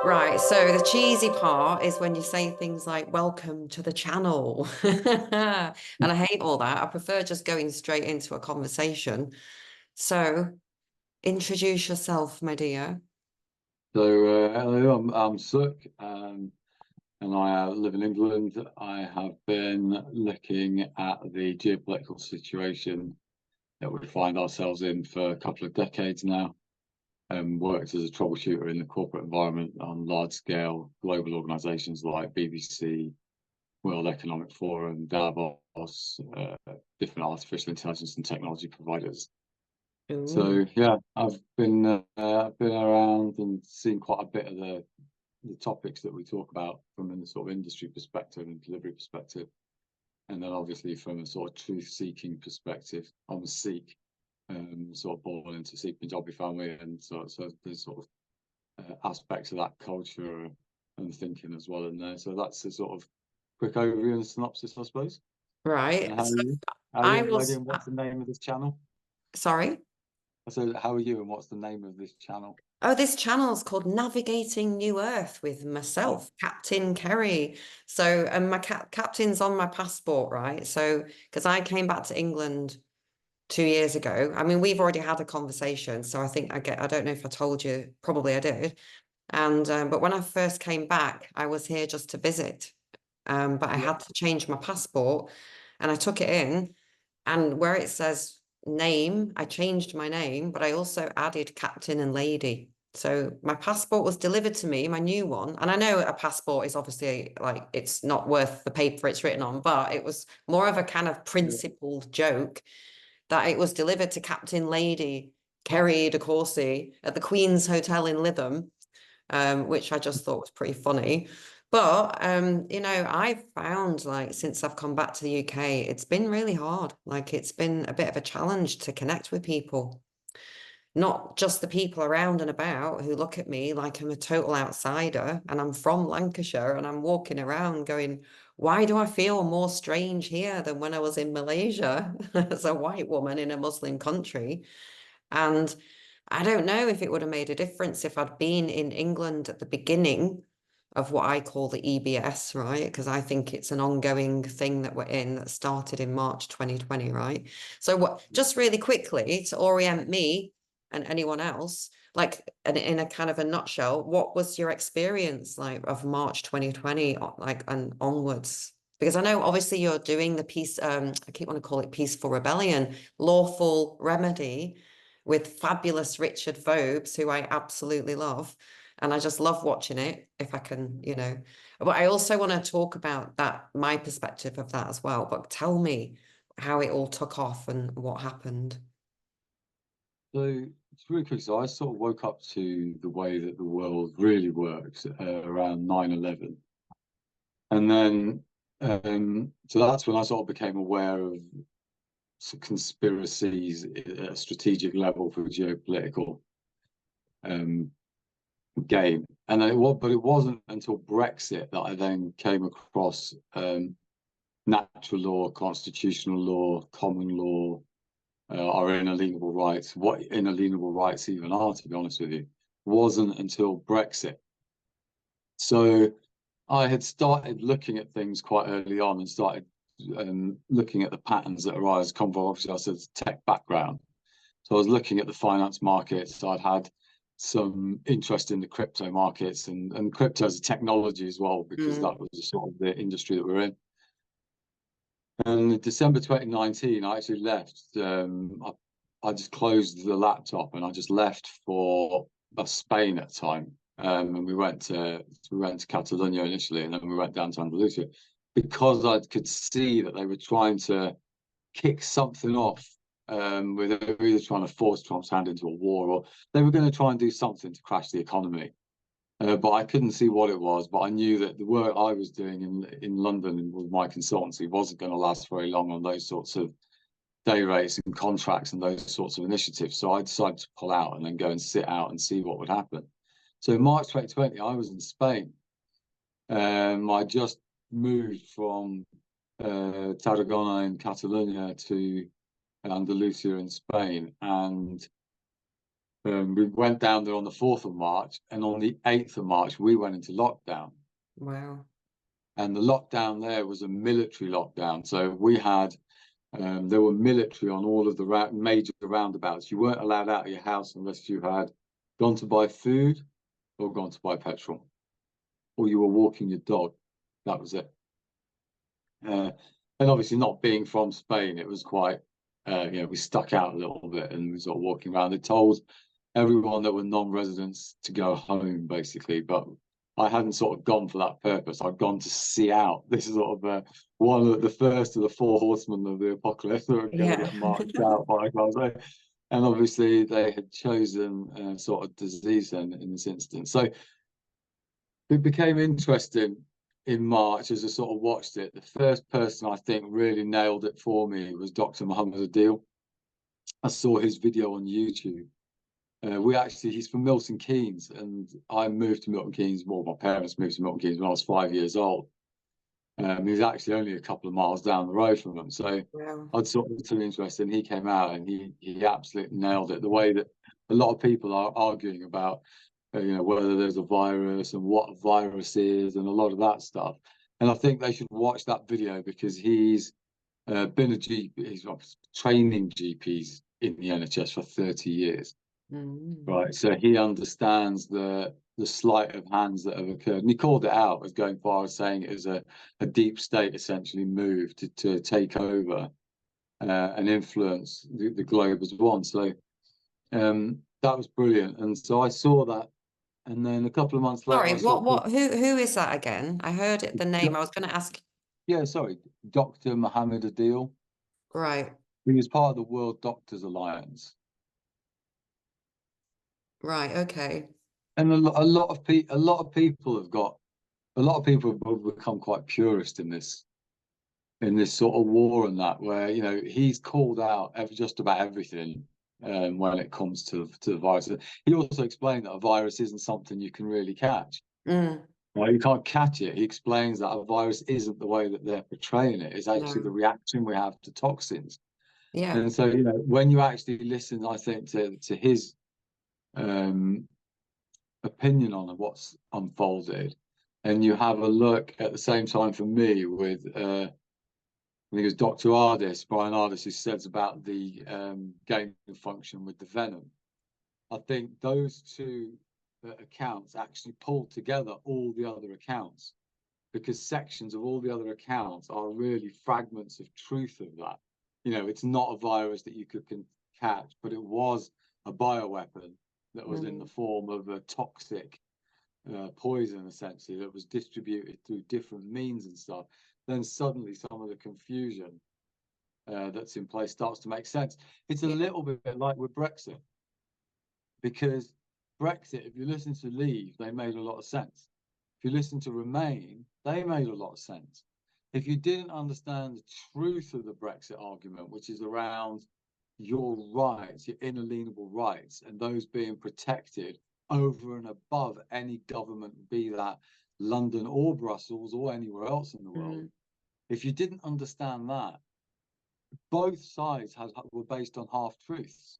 Right, so the cheesy part is when you say things like "Welcome to the channel," and I hate all that. I prefer just going straight into a conversation. So, introduce yourself, my dear. Hello, I'm Sukh, and I live in England. I have been looking at the geopolitical situation that we find ourselves in for a couple of decades now, and worked as a troubleshooter in the corporate environment on large-scale global organizations like BBC, World Economic Forum, Davos, different artificial intelligence and technology providers. Ooh, So yeah, I've been around and seen quite a bit of the topics that we talk about from a sort of industry perspective and delivery perspective, and then obviously from a sort of truth-seeking perspective. I'm a Sikh, sort of born into Sikh Punjabi family, and so there's sort of aspects of that culture and thinking as well in there. So that's a sort of quick overview and synopsis, I suppose. And right. how are So you? How are you, I lady? was And what's the name of this channel? sorry. I said, how are you? And what's the name of this channel? Oh, this channel's called Navigating New Earth with Oh, myself, Captain Kerry. So, and my captain's on my passport, right? So, because I came back to England 2 years ago. I mean, we've already had a conversation, so I think I don't know if I told you, probably I did. And but when I first came back, I was here just to visit. But I yeah. had to change my passport and I took it in. And where it says name, I changed my name, but I also added captain and lady. So my passport was delivered to me, my new one. And I know a passport is obviously like it's not worth the paper it's written on, but it was more of a kind of principled joke that it was delivered to Captain Lady Kerry de Courcy at the Queen's Hotel in Lytham, which I just thought was pretty funny. But I've found like since I've come back to the UK, it's been really hard. Like it's been a bit of a challenge to connect with people, not just the people around and about who look at me like I'm a total outsider and I'm from Lancashire and I'm walking around going, why do I feel more strange here than when I was in Malaysia as a white woman in a Muslim country? And I don't know if it would have made a difference if I'd been in England at the beginning of what I call the EBS, right? Because I think it's an ongoing thing that we're in that started in March 2020, right? So what just really quickly to orient me and anyone else, like in a kind of a nutshell, what was your experience like of March 2020, like and onwards? Because I know obviously you're doing the peace, I keep want to call it peaceful rebellion, lawful remedy with fabulous Richard Vobes, who I absolutely love. And I just love watching it if I can, But I also want to talk about that, my perspective of that as well. But tell me how it all took off and what happened. So it's really quick. So I sort of woke up to the way that the world really works around 9/11. And then, so that's when I sort of became aware of conspiracies at a strategic level for geopolitical um, game. And then but it wasn't until Brexit that I then came across natural law, constitutional law, common law, our inalienable rights. What inalienable rights even are, to be honest with you, wasn't until Brexit. So I had started looking at things quite early on and started looking at the patterns that arise. Come from obviously, I said tech background, so I was looking at the finance markets. I'd had some interest in the crypto markets and crypto as a technology as well, because Mm. that was sort of the industry that we're in. And in December 2019, I actually left. I just closed the laptop and I just left for Spain at the time. And we went to Catalonia initially, and then we went down to Andalusia because I could see that they were trying to kick something off. Where they were either trying to force Trump's hand into a war, or they were going to try and do something to crash the economy. But I couldn't see what it was. But I knew that the work I was doing in London with my consultancy wasn't going to last very long on those sorts of day rates and contracts and those sorts of initiatives. So I decided to pull out and then go and sit out and see what would happen. So in March 2020, I was in Spain. I just moved from Tarragona in Catalonia to Andalusia in Spain, and We went down there on the 4th of March, and on the 8th of March, we went into lockdown. Wow. And the lockdown there was a military lockdown. So we had, there were military on all of the major roundabouts. You weren't allowed out of your house unless you had gone to buy food or gone to buy petrol, or you were walking your dog. That was it. And obviously, not being from Spain, it was quite, we stuck out a little bit and we sort of walking around. They told everyone that were non-residents to go home, basically, but I hadn't sort of gone for that purpose. I'd gone to see out. This is sort of one of the first of the 4 horsemen of the apocalypse that were going to Yeah. get marched out by Glasgow. And obviously, they had chosen sort of disease in this instance. So it became interesting in March as I sort of watched it. The first person I think really nailed it for me was Dr. Muhammad Adil. I saw his video on YouTube. He's from Milton Keynes, and I moved to Milton Keynes. Well, my parents moved to Milton Keynes when I was 5 years old. He's actually only a couple of miles down the road from them. So Wow. I'd sort of been interested, and he came out and he absolutely nailed it. The way that a lot of people are arguing about, whether there's a virus and what a virus is and a lot of that stuff. And I think they should watch that video because he's been a GP, he's training GPs in the NHS for 30 years. Right, so he understands the sleight of hands that have occurred, and he called it out as going far as saying it is a deep state essentially move to take over and influence the globe as one. So that was brilliant, and so I saw that, and then a couple of months later, Sorry, I saw who is that again? I heard it, the name. I was going to ask. yeah, sorry, Dr. Mohammed Adil. Right, He was part of the World Doctors Alliance. right, okay. And a lot of people have become quite purist in this sort of war and that, where he's called out just about everything when it comes to the virus. He also explained that a virus isn't something you can really catch. Mm, Well, you can't catch it. He explains that a virus isn't the way that they're portraying it. It's actually the no. reaction we have to toxins. Yeah. And so, when you actually listen, I think to his um, opinion on what's unfolded, and you have a look at the same time for me with I think it was Dr. Brian Ardis, who says about the gain of function with the venom. I think those two accounts actually pull together all the other accounts, because sections of all the other accounts are really fragments of truth of that. It's not a virus that you could catch, but it was a bioweapon that was in the Mm, form of a toxic poison, essentially, that was distributed through different means and stuff. Then suddenly some of the confusion that's in place starts to make sense. It's a yeah. little bit like with Brexit, because Brexit, if you listen to Leave, they made a lot of sense. If you listen to Remain, they made a lot of sense. If you didn't understand the truth of the Brexit argument, which is around your rights, your inalienable rights, and those being protected over and above any government, be that London or Brussels or anywhere else in the world. Mm, If you didn't understand that, both sides were based on half truths.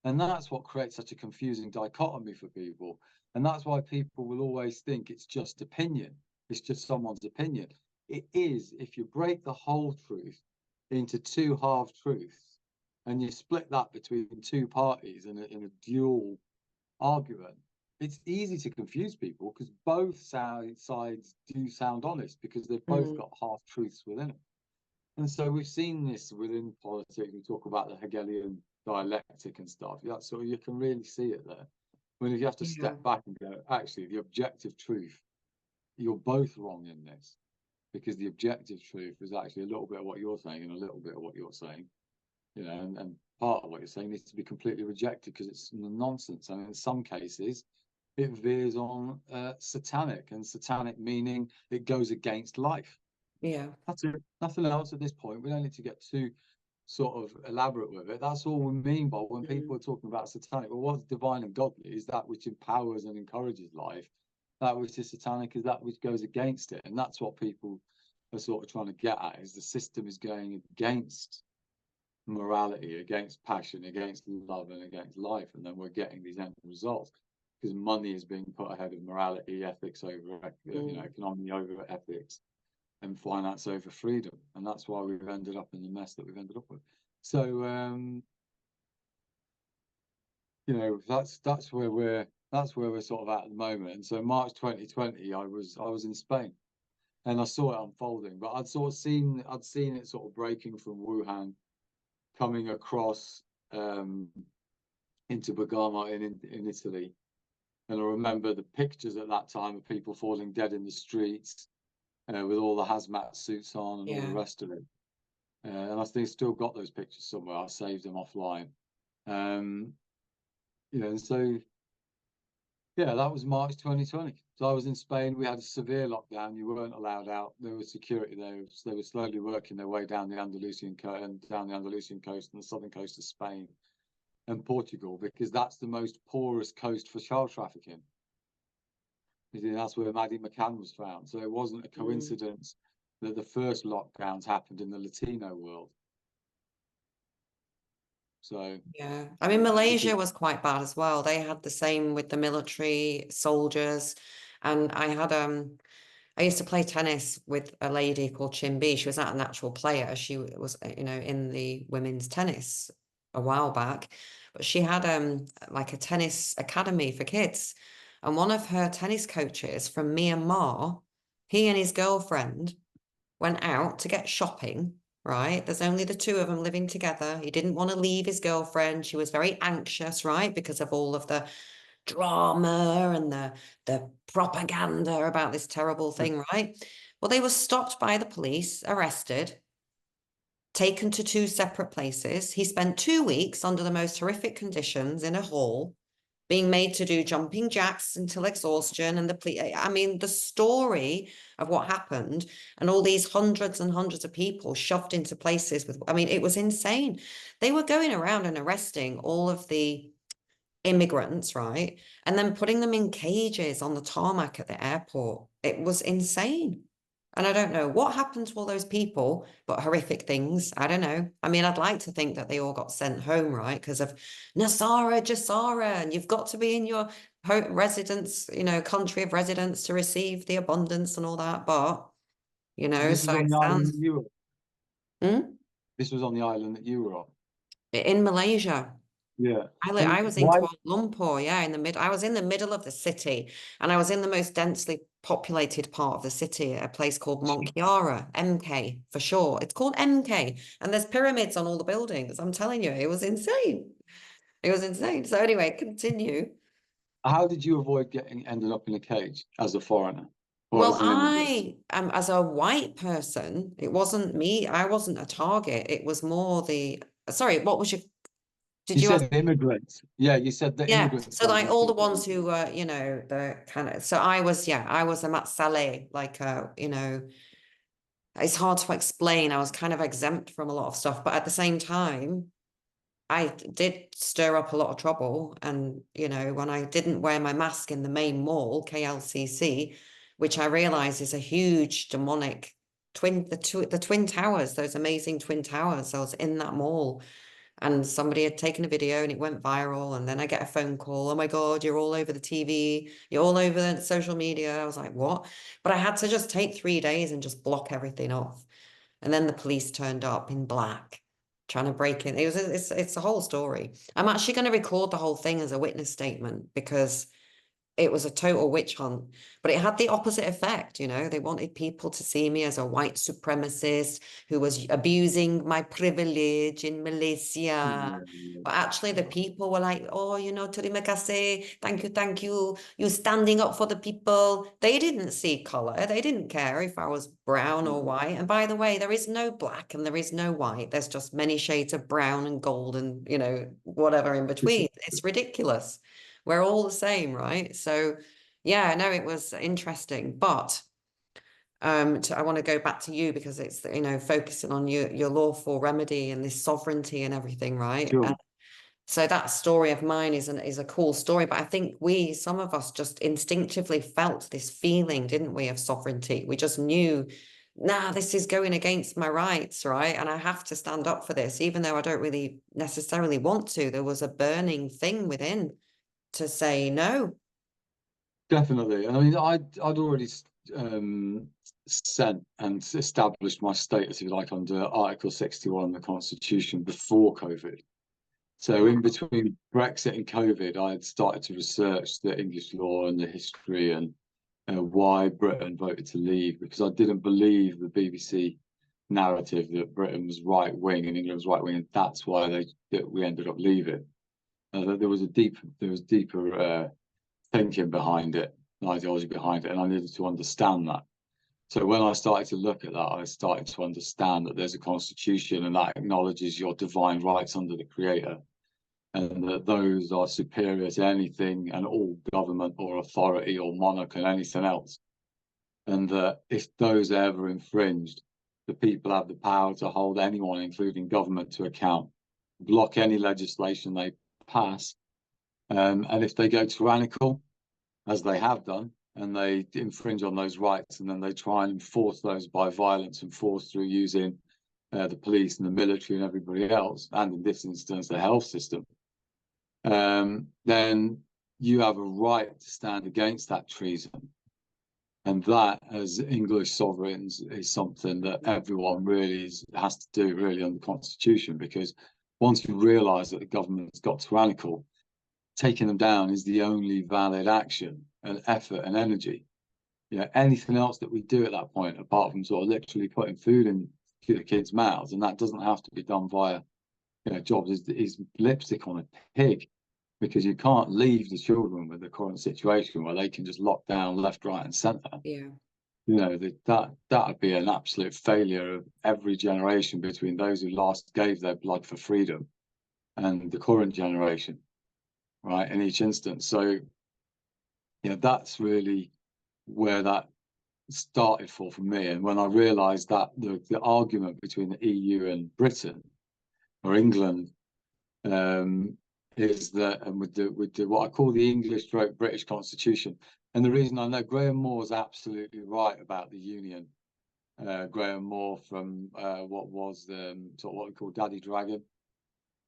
And that's what creates such a confusing dichotomy for people. And that's why people will always think it's just opinion. It's just someone's opinion. It is, if you break the whole truth into two half truths and you split that between two parties in a dual argument, it's easy to confuse people because both sides do sound honest because they've both mm, got half truths within it. And so we've seen this within politics. We talk about the Hegelian dialectic and stuff. So you can really see it there. When you have to yeah. step back and go, actually, the objective truth, you're both wrong in this, because the objective truth is actually a little bit of what you're saying and a little bit of what you're saying, and part of what you're saying needs to be completely rejected because it's nonsense. And in some cases, it veers on satanic, and satanic meaning it goes against life. Yeah. That's it. Nothing else at this point. We don't need to get too sort of elaborate with it. That's all we mean by when Mm, people are talking about satanic. Well, what's divine and godly is that which empowers and encourages life. That which is satanic is that which goes against it. And that's what people are sort of trying to get at, is the system is going against morality, against passion, against love, and against life, and then we're getting these end results because money is being put ahead of morality, ethics over, economy over ethics, and finance over freedom, and that's why we've ended up in the mess that we've ended up with. So, that's where we're sort of at the moment. And so March 2020, I was in Spain, and I saw it unfolding, but I'd seen it sort of breaking from Wuhan, coming across into Bergamo in Italy. And I remember the pictures at that time of people falling dead in the streets, with all the hazmat suits on and all the rest of it. And I think still got those pictures somewhere. I saved them offline. And so, that was March 2020. So I was in Spain. We had a severe lockdown. You weren't allowed out. There was security there. They were slowly working their way down the Andalusian coast and the southern coast of Spain and Portugal, because that's the most porous coast for child trafficking. That's where Maddie McCann was found. So it wasn't a coincidence that the first lockdowns happened in the Latino world. So I mean, Malaysia was quite bad as well. They had the same with the military soldiers, and I used to play tennis with a lady called Chimbi. She was not an actual player. She was, in the women's tennis a while back, but she had like a tennis academy for kids. And one of her tennis coaches from Myanmar, he and his girlfriend went out to get shopping, right? There's only the two of them living together. He didn't want to leave his girlfriend. She was very anxious, right? Because of all of the drama and the propaganda about this terrible thing, right? Well, they were stopped by the police, arrested, taken to two separate places. He spent 2 weeks under the most horrific conditions in a hall, being made to do jumping jacks until exhaustion. And the story of what happened, and all these hundreds and hundreds of people shoved into places it was insane. They were going around and arresting all of the immigrants, right? And then putting them in cages on the tarmac at the airport. It was insane. And I don't know what happened to all those people, but horrific things. I don't know. I mean, I'd like to think that they all got sent home, right? Because of Nasara, Jasara, and you've got to be in your residence, country of residence to receive the abundance and all that. But, this so was on it the island sounds. that you were. Hmm? This was on the island that you were on. In Malaysia. Yeah. I was in Kuala Lumpur, I was in the middle of the city, and I was in the most densely populated part of the city, a place called Montkiara, MK for sure. It's called MK, and there's pyramids on all the buildings. I'm telling you, it was insane. It was insane. So anyway, continue. How did you avoid ended up in a cage as a foreigner or Well, as an immigrant? as a white person, it wasn't me. I wasn't a target. It was more sorry, what was did You you ask? said immigrants. Yeah, you said the Yeah, immigrants so got like these all the people. ones who were, the kind of, so I was a Mat Saleh, like, it's hard to explain. I was kind of exempt from a lot of stuff, but at the same time, I did stir up a lot of trouble. And, when I didn't wear my mask in the main mall, KLCC, which I realize is a huge demonic the Twin Towers, those amazing Twin Towers. I was in that mall, and somebody had taken a video and it went viral, and then I get a phone call, oh my God, you're all over the TV, you're all over the social media. I was like, what? But I had to just take 3 days and just block everything off. And then the police turned up in black, trying to break in. It's a whole story. I'm actually going to record the whole thing as a witness statement, because it was a total witch hunt, but it had the opposite effect. They wanted people to see me as a white supremacist who was abusing my privilege in Malaysia. But actually, the people were like, oh, terima kasih, thank you, you're standing up for the people. They didn't see color. They didn't care if I was brown or white. And by the way, there is no black and there is no white. There's just many shades of brown and gold and, whatever in between. It's ridiculous. We're all the same, right? So yeah, no, it was interesting. But I want to go back to you, because it's, focusing on your lawful remedy and this sovereignty and everything, right? Sure. And so that story of mine is a cool story, but I think some of us just instinctively felt this feeling, didn't we, of sovereignty. We just knew nah, this is going against my rights, right? And I have to stand up for this, even though I don't really necessarily want to. There was a burning thing within to say no. Definitely. I mean, I'd already sent and established my status, if you like, under Article 61 of the Constitution before COVID. So in between Brexit and COVID, I had started to research the English law and the history and why Britain voted to leave, because I didn't believe the BBC narrative that Britain was right wing and England was right wing, and that's why we ended up leaving. There was deeper thinking behind it, an ideology behind it, and I needed to understand that. So when I started to look at that, I started to understand that there's a constitution and that acknowledges your divine rights under the Creator, and that those are superior to anything and all government or authority or monarch and anything else. And that if those are ever infringed, the people have the power to hold anyone, including government, to account, block any legislation they pass, and if they go tyrannical, as they have done, and they infringe on those rights, and then they try and enforce those by violence and force through using the police and the military and everybody else, and in this instance, the health system, then you have a right to stand against that treason. And that, as English sovereigns, is something that everyone really has to do, really, under the Constitution, because once you realise that the government's got tyrannical, taking them down is the only valid action and effort and energy. You know, anything else that we do at that point, apart from sort of literally putting food in the kids' mouths, and that doesn't have to be done via, jobs, is lipstick on a pig, because you can't leave the children with the current situation where they can just lock down left, right, and centre. Yeah. That'd be an absolute failure of every generation between those who last gave their blood for freedom and the current generation, right? In each instance. So, that's really where that started for me. And when I realised that the argument between the EU and Britain or England is that, and with the what I call the English/British Constitution, and the reason I know Graham Moore is absolutely right about the Union. Graham Moore from what was sort of what we call Daddy Dragon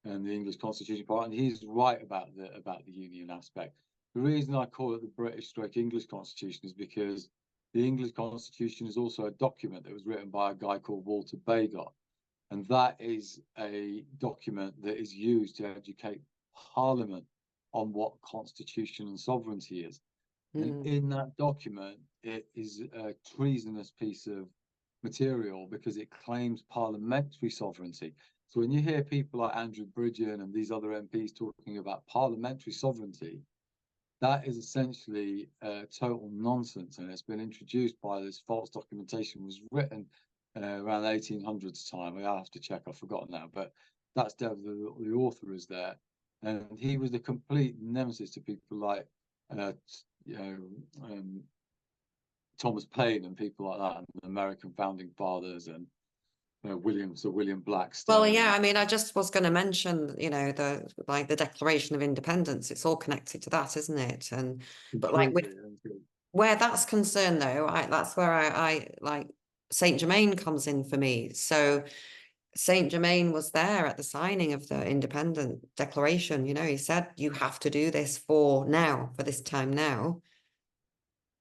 and the English Constitution part, and he's right about the Union aspect. The reason I call it the British/English Constitution is because the English Constitution is also a document that was written by a guy called Walter Bagott, and that is a document that is used to educate Parliament on what constitution and sovereignty is. And in that document, it is a treasonous piece of material because it claims parliamentary sovereignty. So when you hear people like Andrew Bridgen and these other MPs talking about parliamentary sovereignty, that is essentially total nonsense, and it's been introduced by this false documentation. It was written around the 1800s time. I have to check, I've forgotten now, but that's definitely the author is there, and he was a complete nemesis to people like Thomas Paine and people like that, and the American founding fathers, and William Well, Blackstone. yeah, I mean, I just was going to mention, the Declaration of Independence. It's all connected to that, isn't it? And but like with where that's concerned, though, that's where I like Saint Germain comes in for me. So Saint Germain was there at the signing of the Independent Declaration. He said you have to do this for now, for this time now.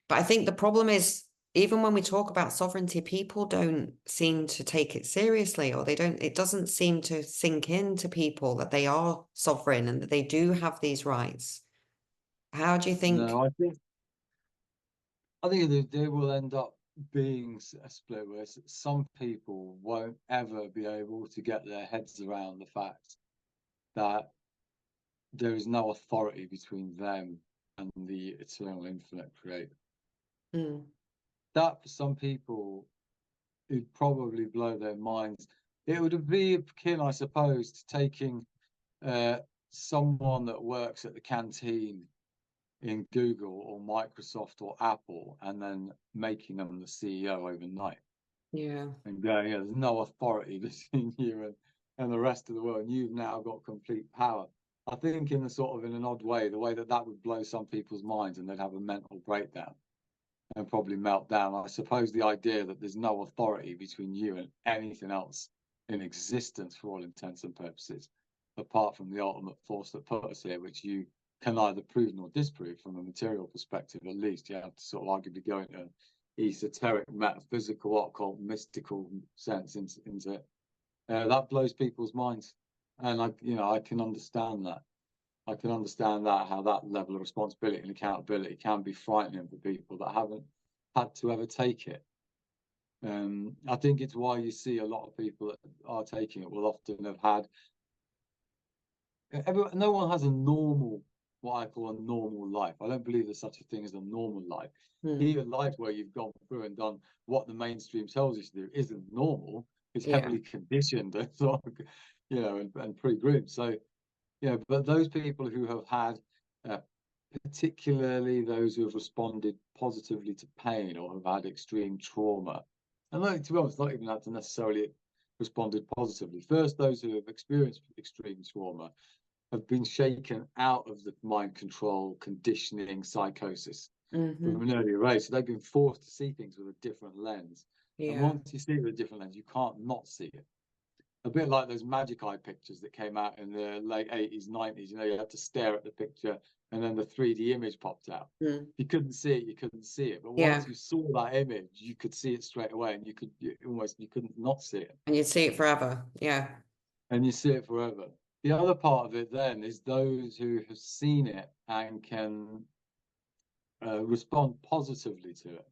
But I think the problem is, even when we talk about sovereignty, people don't seem to take it seriously, or it doesn't seem to sink into people that they are sovereign and that they do have these rights. How do you think? No, I think they will end up being a split where some people won't ever be able to get their heads around the fact that there is no authority between them and the eternal infinite creator. That for some people, it'd probably blow their minds. It would be akin, I suppose, to taking someone that works at the canteen in Google or Microsoft or Apple and then making them the CEO overnight. Yeah. And going, there's no authority between you and the rest of the world. And you've now got complete power. I think in an odd way, the way that would blow some people's minds and they'd have a mental breakdown. and probably melt down. I suppose the idea that there's no authority between you and anything else in existence for all intents and purposes, apart from the ultimate force that put us here, which you can neither prove nor disprove from a material perspective. At least you have to sort of arguably go into an esoteric, metaphysical, occult, mystical sense into it. That blows people's minds, and I can understand that. I can understand that, how that level of responsibility and accountability can be frightening for people that haven't had to ever take it. I think it's why you see a lot of people that are taking it will often have had. No one has a normal, what I call a normal life. I don't believe there's such a thing as a normal life. Even life where you've gone through and done what the mainstream tells you to do isn't normal. It's heavily conditioned and sort of, and pre-groomed. So, but those people who have had, particularly those who have responded positively to pain or have had extreme trauma, and like, to be honest, not even had to necessarily responded positively. First, those who have experienced extreme trauma have been shaken out of the mind control, conditioning, psychosis from an earlier age. So they've been forced to see things with a different lens. And once you see it with a different lens, you can't not see it. A bit like those magic eye pictures that came out in the late 80s, 90s. You had to stare at the picture and then the 3D image popped out. You couldn't see it, you couldn't see it. But once you saw that image, you could see it straight away, and you couldn't not see it. And you see it forever. And you see it forever. The other part of it then is those who have seen it and can respond positively to it.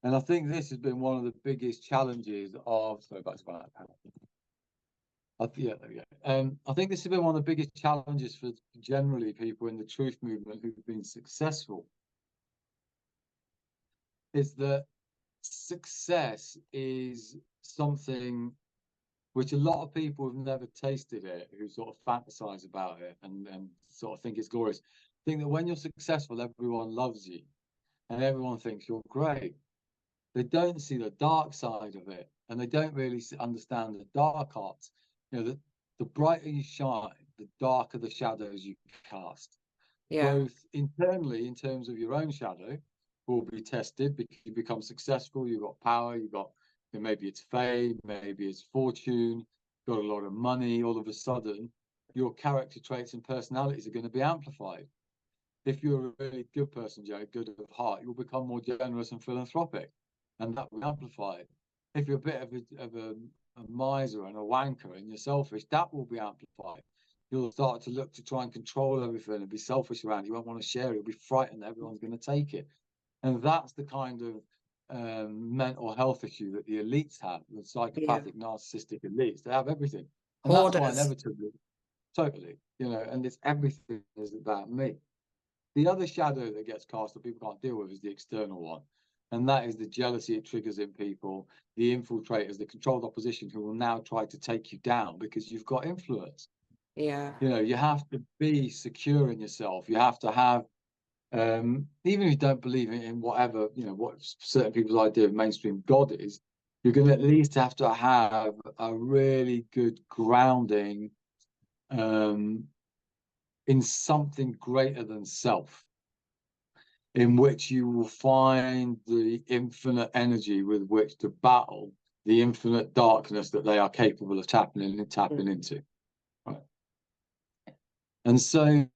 And I think this has been one of the biggest challenges of, sorry, back to my iPad. Yeah, there we go. I think this has been one of the biggest challenges for generally people in the truth movement who've been successful, is that success is something which a lot of people who've never tasted it, who sort of fantasize about it and sort of think it's glorious, think that when you're successful, everyone loves you and everyone thinks you're great. They don't see the dark side of it, and they don't really understand the dark arts. The brighter you shine, the darker the shadows you cast. Both internally, in terms of your own shadow, will be tested because you become successful, you've got power, you've got, maybe it's fame, maybe it's fortune, got a lot of money. All of a sudden, your character traits and personalities are going to be amplified. If you're a really good person, Joe, good of heart, you'll become more generous and philanthropic, and that will amplify it. If you're a bit of a miser and a wanker and you're selfish, that will be amplified. You'll start to look to try and control everything and be selfish around it. You won't want to share it. You'll be frightened that everyone's going to take it. And that's the kind of mental health issue that the elites have, the psychopathic, narcissistic elites. They have everything. And Hoarders. That's why inevitably, totally, and it's everything is about me. The other shadow that gets cast that people can't deal with is the external one. And that is the jealousy it triggers in people, the infiltrators, the controlled opposition who will now try to take you down because you've got influence. You have to be secure in yourself. You have to have, even if you don't believe in whatever, what certain people's idea of mainstream God is, you're going to at least have to have a really good grounding in something greater than self, in which you will find the infinite energy with which to battle the infinite darkness that they are capable of tapping into. Right. And so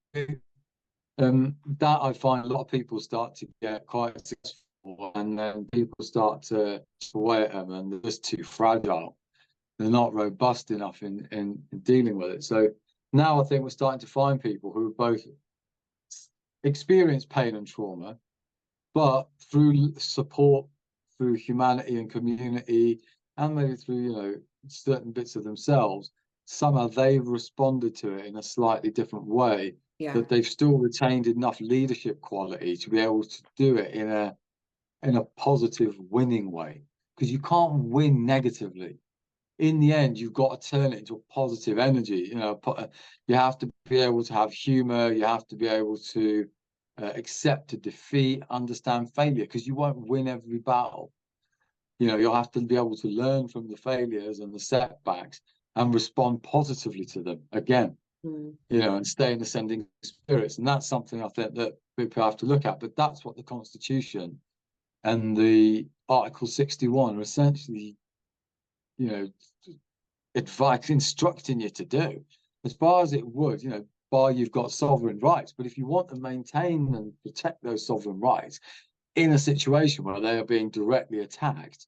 that I find a lot of people start to get quite successful, and then people start to sway at them, and they're just too fragile. They're not robust enough in dealing with it. So now I think we're starting to find people who both experience pain and trauma, but through support, through humanity and community, and maybe through certain bits of themselves, somehow they've responded to it in a slightly different way, that they've still retained enough leadership quality to be able to do it in a positive, winning way. Because you can't win negatively. In the end, you've got to turn it into a positive energy. You have to be able to have humor. You have to be able to accept a defeat, understand failure, because you won't win every battle. You'll have to be able to learn from the failures and the setbacks and respond positively to them again, and stay in ascending spirits. And that's something I think that people have to look at. But that's what the Constitution and the Article 61 are essentially, you know, advice instructing you to do, as far as it would, by you've got sovereign rights. But if you want to maintain and protect those sovereign rights in a situation where they are being directly attacked,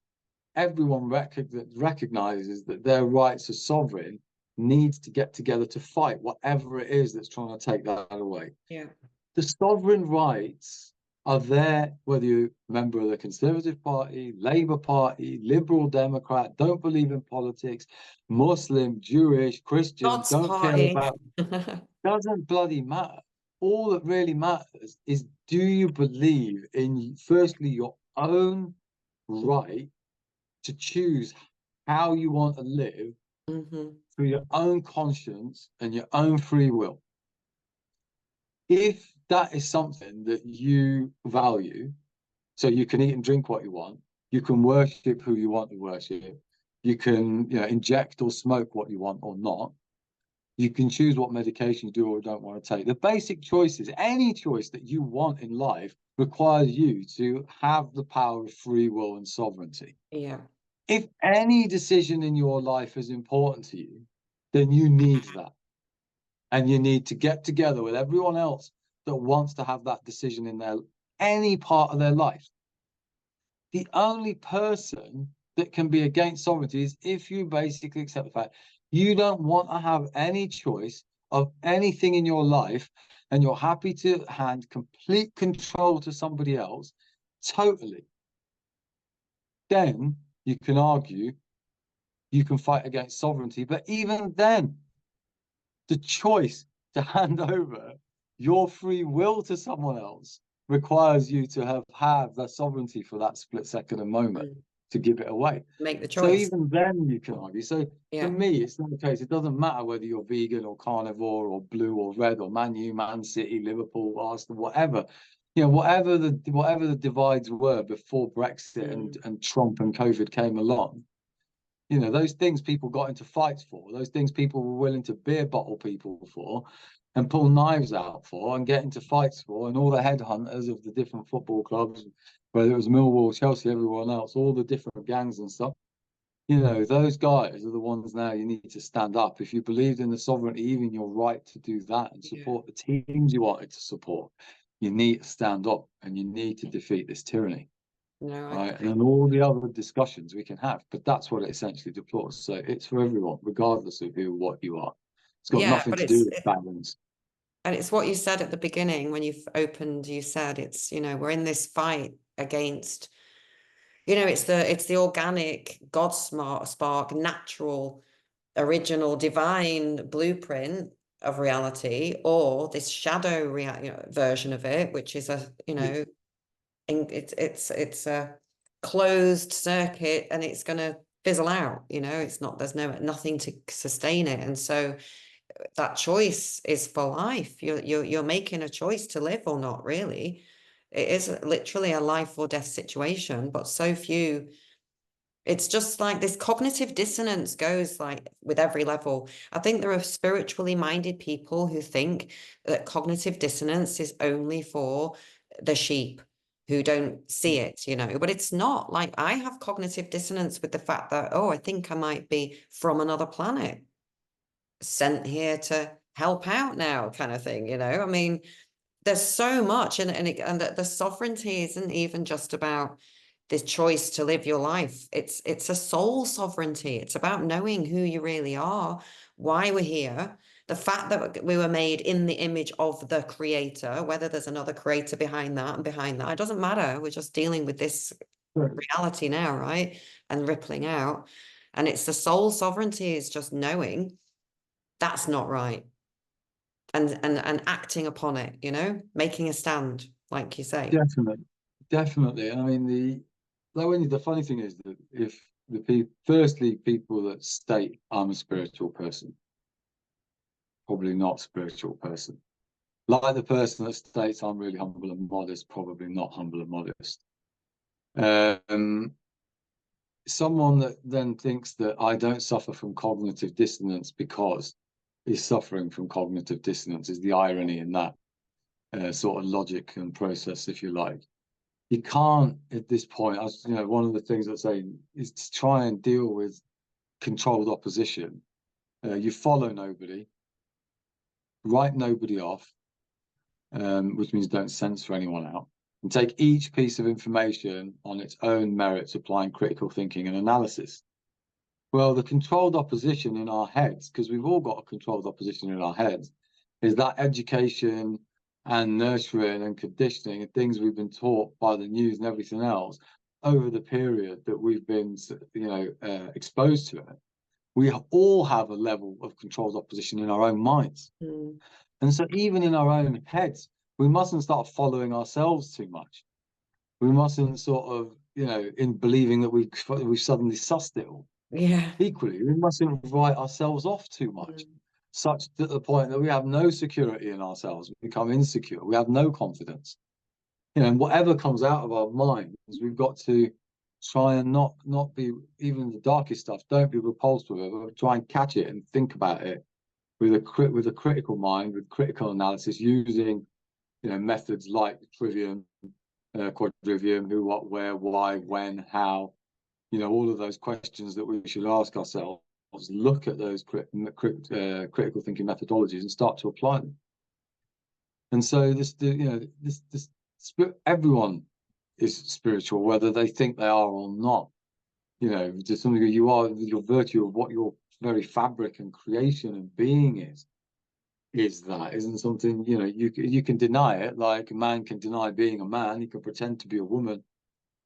everyone recognizes that their rights as sovereign needs to get together to fight whatever it is that's trying to take that away. Yeah. The sovereign rights are there, whether you're a member of the Conservative Party, Labour Party, Liberal Democrat, don't believe in politics, Muslim, Jewish, Christian, God's don't care party. about, doesn't bloody matter. All that really matters is, do you believe in, firstly, your own right to choose how you want to live through your own conscience and your own free will? If that is something that you value, so you can eat and drink what you want, you can worship who you want to worship, you can inject or smoke what you want or not, you can choose what medication you do or don't want to take. The basic choices, any choice that you want in life, requires you to have the power of free will and sovereignty. Yeah. If any decision in your life is important to you, then you need that. And you need to get together with everyone else that wants to have that decision in any part of their life. The only person that can be against sovereignty is if you basically accept the fact you don't want to have any choice of anything in your life, and you're happy to hand complete control to somebody else totally. Then you can argue, you can fight against sovereignty. But even then, the choice to hand over your free will to someone else requires you to have the sovereignty for that split second and moment to give it away. Make the So choice. even then you can argue. So Yeah. for me, it's not the case. It doesn't matter whether you're vegan or carnivore or blue or red or Man U, Man City, Liverpool, Arsenal, whatever. Whatever the divides were before Brexit and Trump and COVID came along, those things people got into fights for, those things people were willing to beer bottle people for and pull knives out for and get into fights for, and all the headhunters of the different football clubs, whether it was Millwall, Chelsea, everyone else, all the different gangs and stuff, those guys are the ones now you need to stand up. If you believed in the sovereignty, even your right to do that and support the teams you wanted to support, you need to stand up and you need to defeat this tyranny. No, Right, and then all the other discussions we can have, but that's what it essentially deplores. So it's for everyone, regardless of what you are. It's got nothing but to do with balance. And it's what you said at the beginning when you've opened, you said it's, we're in this fight against, it's the organic, God spark, natural, original, divine blueprint of reality, or this shadow version of it, which is it's a closed circuit and it's going to fizzle out. It's not, there's nothing to sustain it. And so that choice is for life. You're making a choice to live or not, really. It is literally a life or death situation, but so few. It's just like this cognitive dissonance goes like with every level. I think there are spiritually minded people who think that cognitive dissonance is only for the sheep who don't see it, but it's not. Like, I have cognitive dissonance with the fact that, I think I might be from another planet, sent here to help out now, kind of thing. I mean, there's so much, and the sovereignty isn't even just about this choice to live your life. It's a soul sovereignty. It's about knowing who you really are, why we're here, the fact that we were made in the image of the creator, whether there's another creator behind that and behind that, it doesn't matter. We're just dealing with this reality now, right? And rippling out. And it's the soul sovereignty, is just knowing that's not right, and acting upon it, making a stand, like you say. Definitely. And I mean, the funny thing is that if people that state I'm a spiritual person, probably not a spiritual person. Like the person that states I'm really humble and modest, probably not humble and modest. Someone that then thinks that I don't suffer from cognitive dissonance because he's suffering from cognitive dissonance is the irony in that sort of logic and process, if you like. you can't at this point, as you know, one of the things I say is to try and deal with controlled opposition. You follow nobody, write nobody off, which means don't censor anyone out, and take each piece of information on its own merits, applying critical thinking and analysis. Well, the controlled opposition in our heads, because we've all got a controlled opposition in our heads, is that education and nurturing and conditioning and things we've been taught by the news and everything else over the period that we've been, exposed to it. We all have a level of controlled opposition in our own minds. Mm. And so even in our own heads, we mustn't start following ourselves too much. We mustn't sort of, in believing that we've suddenly sussed it all. Yeah. Equally, we mustn't write ourselves off too much, such to the point that we have no security in ourselves, we become insecure, we have no confidence. And whatever comes out of our minds, we've got to try and not be, even the darkest stuff, don't be repulsed with it, but try and catch it and think about it with a critical mind, with critical analysis, using methods like trivium, quadrivium, who, what, where, why, when, how, all of those questions that we should ask ourselves. Look at those critical thinking methodologies and start to apply them. And so everyone is spiritual, whether they think they are or not. To some degree, you are, your virtue of what your very fabric and creation and being isn't something, you can deny it, like a man can deny being a man, he can pretend to be a woman,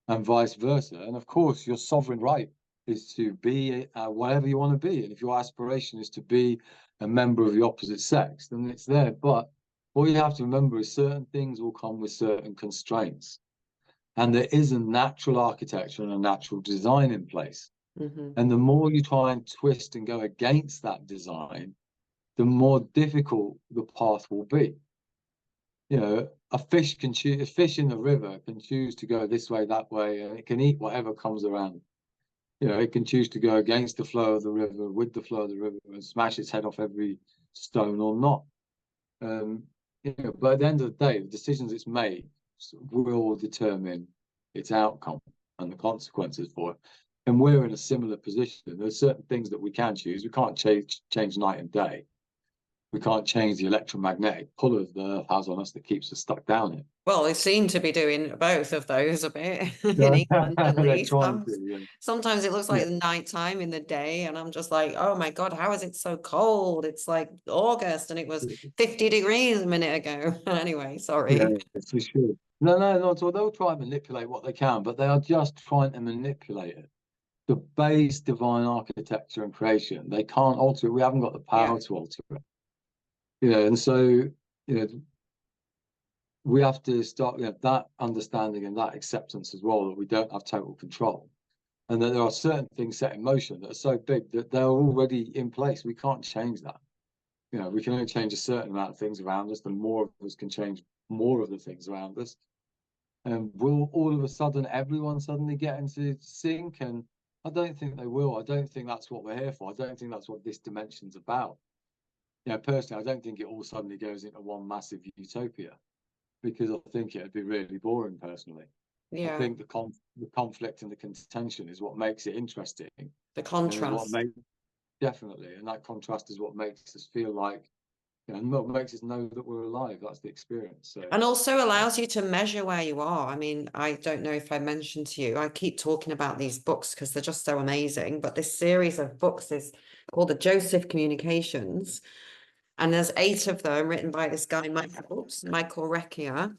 and vice versa. And of course, your sovereign right is to be whatever you want to be. And if your aspiration is to be a member of the opposite sex, then it's there. But what you have to remember is certain things will come with certain constraints. And there is a natural architecture and a natural design in place. Mm-hmm. And the more you try and twist and go against that design, the more difficult the path will be. A fish in the river can choose to go this way, that way, and it can eat whatever comes around. It can choose to go against the flow of the river, with the flow of the river, and smash its head off every stone or not. But at the end of the day, the decisions it's made will determine its outcome and the consequences for it. And we're in a similar position. There's certain things that we can choose. We can't change night and day. We can't change the electromagnetic pull of the Earth has on us that keeps us stuck down in. Well, they seem to be doing both of those a bit They're independently. trying to, yeah. Sometimes it looks like the nighttime in the day, and I'm just like, oh my God, how is it so cold? It's like August and it was 50 degrees a minute ago. Anyway, sorry. Yeah, for sure. No, not at all. They'll try and manipulate what they can, but they are just trying to manipulate it. The base divine architecture and creation, they can't alter it. We haven't got the power to alter it. And so, we have to start that understanding and that acceptance as well, that we don't have total control, and that there are certain things set in motion that are so big that they're already in place. We can't change that. We can only change a certain amount of things around us, and more of us can change more of the things around us. And will all of a sudden everyone suddenly get into sync? And I don't think they will. I don't think that's what we're here for. I don't think that's what this dimension's about. Personally, I don't think it all suddenly goes into one massive utopia, because I think it'd be really boring personally. I think the conflict and the contention is what makes it interesting. The contrast. Definitely. And that contrast is what makes us feel like, what makes us know that we're alive. That's the experience. So, and also allows you to measure where you are. I mean, I don't know if I mentioned to you, I keep talking about these books because they're just so amazing. But this series of books is called the Joseph Communications. And there's 8 of them written by this guy, Michael Recchia,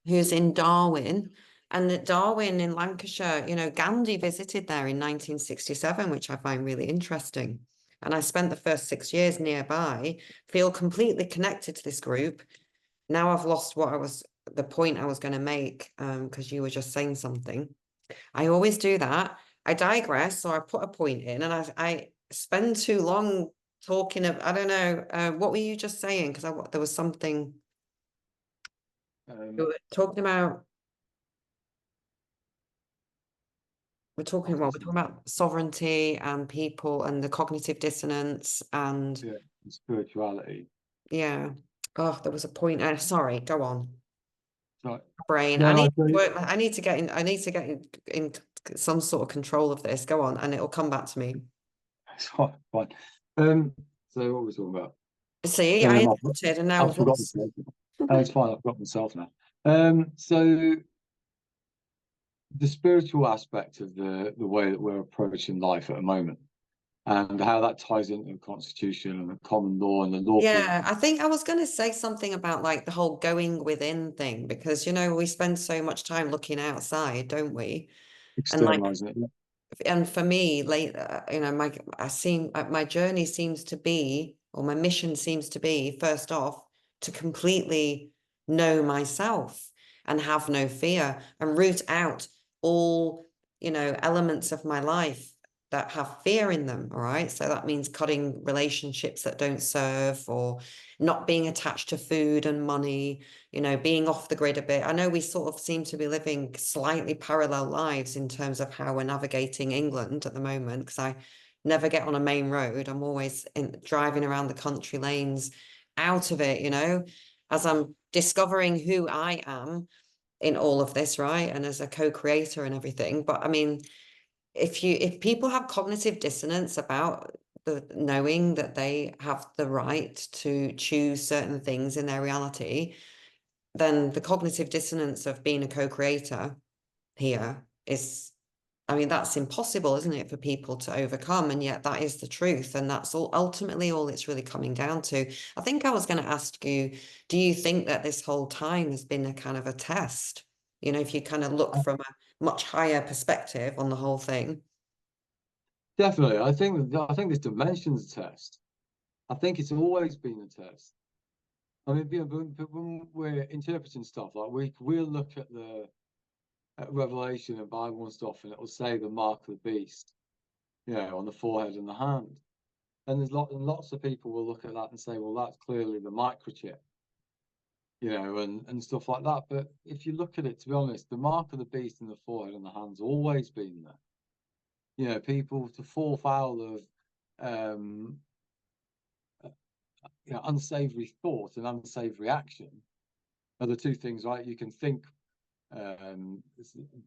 who's in Darwin. And at Darwin in Lancashire, Gandhi visited there in 1967, which I find really interesting. And I spent the first 6 years nearby, feel completely connected to this group. Now I've lost the point I was going to make, because you were just saying something. I always do that. I digress, so I put a point in, and I spend too long talking of, I don't know, what were you just saying? Because there was something we were talking about. We're talking about sovereignty and people and the cognitive dissonance and spirituality. Yeah. Oh, there was a point. Sorry, go on. Right. brain. I No, I need to agree. work. I need to get in. I need to get in some sort of control of this. Go on, and it'll come back to me. It's fine. Fine. Um, so what were we talking about? See, I I've, interrupted, and now I've we've forgotten lost. myself. Oh, it's fine. I've got myself now. So the spiritual aspect of the way that we're approaching life at the moment, and how that ties into the constitution and the common law and the lawful Yeah, I think I was going to say something about like the whole going within thing because we spend so much time looking outside, don't we? And like, externalizing it. and for me, my journey seems to be, or my mission seems to be, first off, to completely know myself and have no fear and root out all, elements of my life that have fear in them. All right. So that means cutting relationships that don't serve, or not being attached to food and money, being off the grid a bit. I know we sort of seem to be living slightly parallel lives in terms of how we're navigating England at the moment, because I never get on a main road. I'm always driving around the country lanes out of it, as I'm discovering who I am in all of this, right? And as a co-creator and everything. But I mean, if people have cognitive dissonance about the knowing that they have the right to choose certain things in their reality, then the cognitive dissonance of being a co-creator here is, I mean, that's impossible, isn't it, for people to overcome? And yet that is the truth. And that's ultimately all it's really coming down to. I think I was going to ask you, do you think that this whole time has been a kind of a test? If you kind of look from a much higher perspective on the whole thing. Definitely. I think this dimensions test. I think it's always been a test. I mean, when we're interpreting stuff, like we'll look at the at Revelation and Bible and stuff, and it'll say the mark of the beast, on the forehead and the hand. And lots of people will look at that and say, well, that's clearly the microchip, and stuff like that. But if you look at it, to be honest, the mark of the beast in the forehead and the hand's always been there. People to fall foul of um, unsavory thought and unsavory action are the two things, right? You can think um,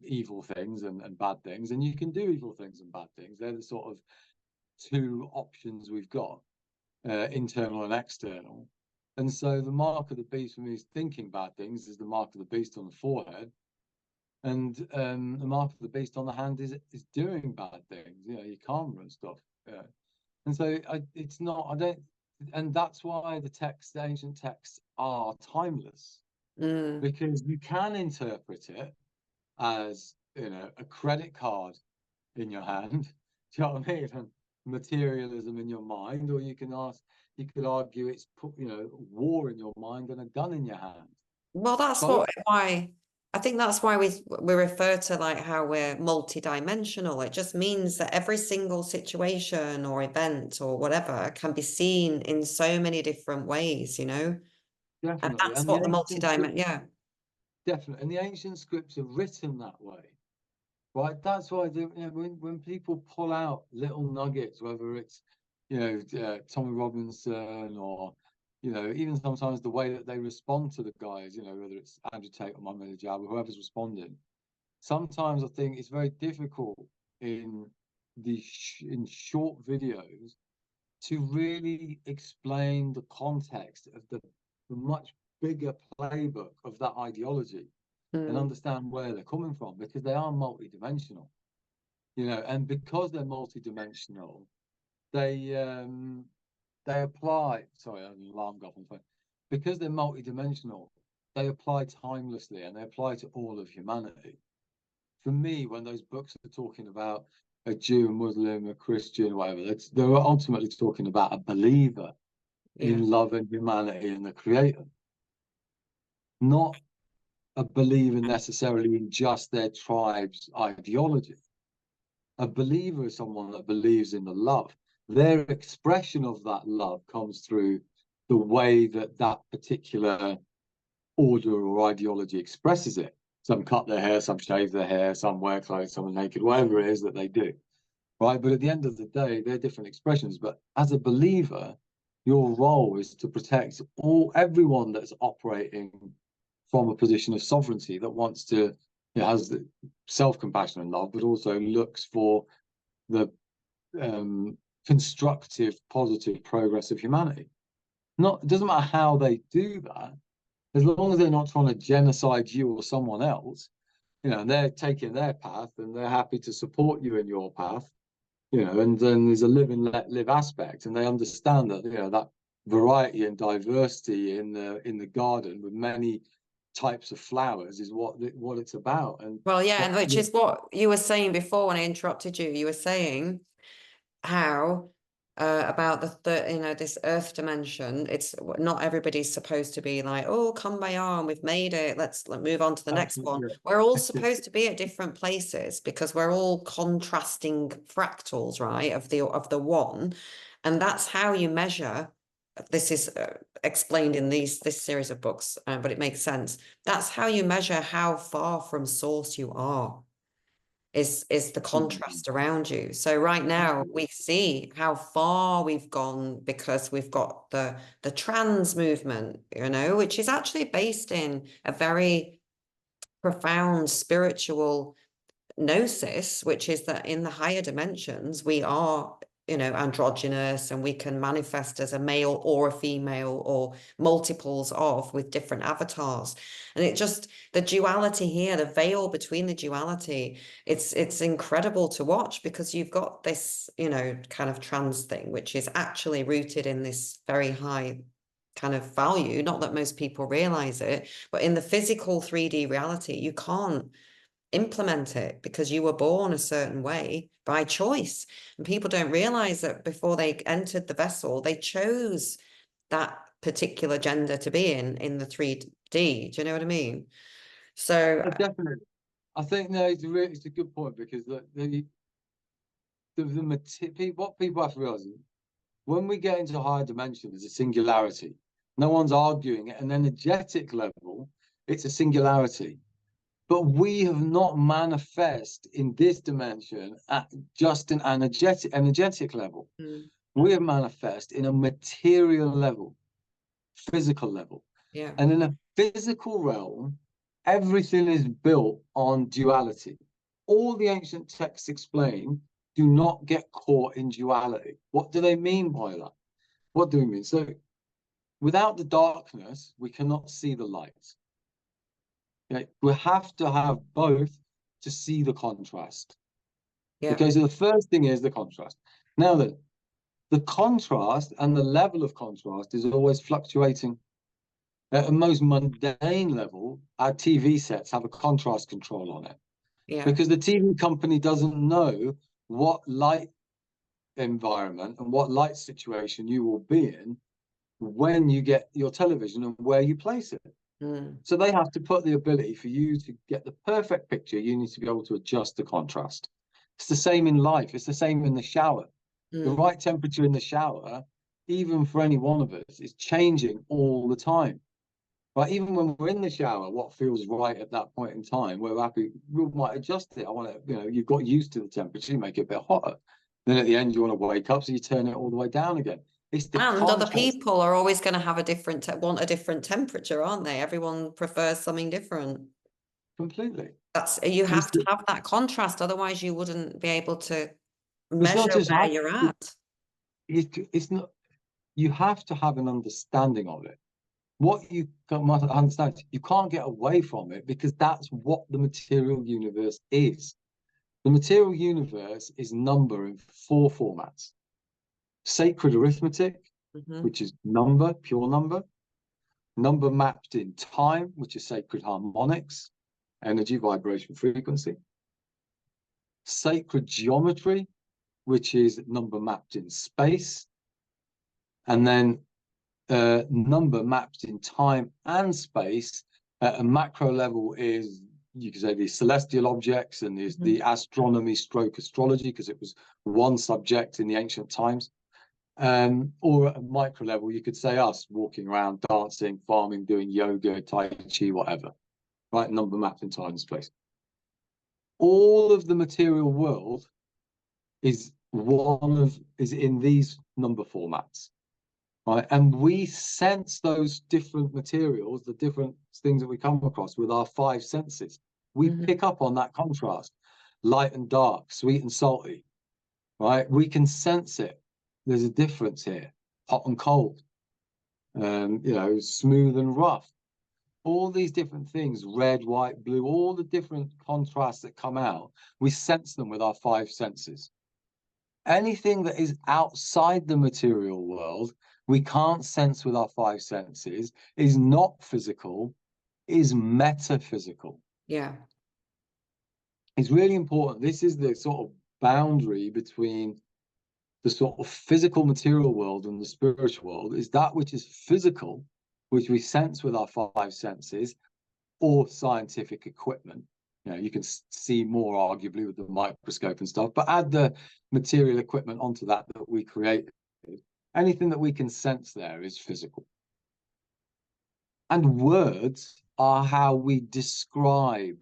evil things and bad things, and you can do evil things and bad things. They're the sort of two options we've got, internal and external. And so the mark of the beast for me is thinking bad things, is the mark of the beast on the forehead. And the mark of the beast on the hand is doing bad things, your karma and stuff. And so it's not, I don't, and that's why the ancient texts are timeless, Mm. because you can interpret it as, a credit card in your hand. Do you know what I mean? And materialism in your mind, or you could argue it's put, war in your mind and a gun in your hand. Well, Both. why I think that's why we refer to like how we're multidimensional. It just means that every single situation or event or whatever can be seen in so many different ways, And Definitely. that's And the what the ancient multidimensional, scripts, yeah. definitely, and the ancient scripts are written that way. Right, that's why when people pull out little nuggets, whether it's Tommy Robinson, or even sometimes the way that they respond to the guys, whether it's Andrew Tate or Mohamed Hijab or whoever's responding. Sometimes I think it's very difficult in in short videos to really explain the context of the much bigger playbook of that ideology, and Mm. understand where they're coming from, because they are multidimensional, and because they're multidimensional, they apply. Sorry, an alarm got off my phone. Because they're multidimensional, they apply timelessly, and they apply to all of humanity. For me, when those books are talking about a Jew, a Muslim, a Christian, whatever, they're ultimately talking about a believer Yeah. in love and humanity and the Creator, not a believer necessarily in just their tribe's ideology. A believer is someone that believes in the love. Their expression of that love comes through the way that that particular order or ideology expresses it. Some cut their hair, some shave their hair, some wear clothes, some are naked, whatever it is that they do, right? But at the end of the day, they're different expressions. But as a believer, your role is to protect everyone that's operating from a position of sovereignty that wants to, it has the self-compassion and love, but also looks for the constructive, positive progress of humanity. It doesn't matter how they do that, as long as they're not trying to genocide you or someone else, and they're taking their path and they're happy to support you in your path, and then there's a live and let live aspect, and they understand that, that variety and diversity in the garden with many types of flowers is what it's about. And well, yeah, and which is what you were saying before when I interrupted you. You were saying how about this earth dimension, it's not everybody's supposed to be like, oh, come by arm, we've made it, let's move on to the next one. We're all supposed to be at different places because we're all contrasting fractals, right, of the one, and that's how you measure. This is explained in this series of books, but it makes sense. That's how you measure how far from source you are. Is the contrast around you. So right now we see how far we've gone because we've got the trans movement, which is actually based in a very profound spiritual gnosis, which is that in the higher dimensions we are androgynous, and we can manifest as a male or a female or multiples of, with different avatars. And it just, the duality here, the veil between the duality, it's incredible to watch, because you've got this kind of trans thing which is actually rooted in this very high kind of value, not that most people realize it, but in the physical 3D reality you can't implement it because you were born a certain way by choice. And people don't realize that before they entered the vessel, they chose that particular gender to be in the 3D. Do you know what I mean? So definitely, I think it's a good point, because what people have to realize is when we get into higher dimension, there's a singularity. No one's arguing it. An energetic level, it's a singularity. But we have not manifest in this dimension at just an energetic level. We have manifest in a material level, physical level. Yeah. And in a physical realm, everything is built on duality. All the ancient texts explain, do not get caught in duality. What do they mean by that? What do we mean? So without the darkness, we cannot see the light. We have to have both to see the contrast. Yeah. Okay, so the first thing is the contrast. Now then, the contrast and the level of contrast is always fluctuating. At a most mundane level, our TV sets have a contrast control on it. Yeah. Because the TV company doesn't know what light environment and what light situation you will be in when you get your television and where you place it. So they have to put the ability for you to get the perfect picture. You need to be able to adjust the contrast. It's the same in life. It's the same in the shower. The right temperature in the shower, even for any one of us, is changing all the time. But even when we're in the shower, what feels right at that point in time, we're happy, we might adjust it. I want to, you've got used to the temperature, you make it a bit hotter. Then at the end, you want to wake up, so you turn it all the way down again. It's the and contrast. other people are always going to have want a different temperature, aren't they? Everyone prefers something different. Completely. You have to have that contrast, otherwise you wouldn't be able to measure where you're at. It's not. You have to have an understanding of it. What you must understand, you can't get away from it, because that's what the material universe is. The material universe is number in 4 formats: sacred arithmetic, which is number, pure number; number mapped in time, which is sacred harmonics, energy, vibration, frequency; sacred geometry, which is number mapped in space; and then number mapped in time and space at a macro level is, you could say, the celestial objects, and there's the astronomy stroke astrology, because it was one subject in the ancient times. Or at a micro level, you could say us walking around, dancing, farming, doing yoga, tai chi, whatever, right? Number mapped in time and space. All of the material world is in these number formats. right? And we sense those different materials, the different things that we come across with our five senses. We pick up on that contrast, light and dark, sweet and salty, right? We can sense it. There's a difference here, hot and cold, smooth and rough. All these different things, red, white, blue, all the different contrasts that come out, we sense them with our five senses. Anything that is outside the material world, we can't sense with our five senses, is not physical, is metaphysical. Yeah. It's really important. This is the sort of boundary between the sort of physical material world and the spiritual world, is that which is physical, which we sense with our five senses, or scientific equipment. You can see more arguably with the microscope and stuff, but add the material equipment onto that we created. Anything that we can sense there is physical. And words are how we describe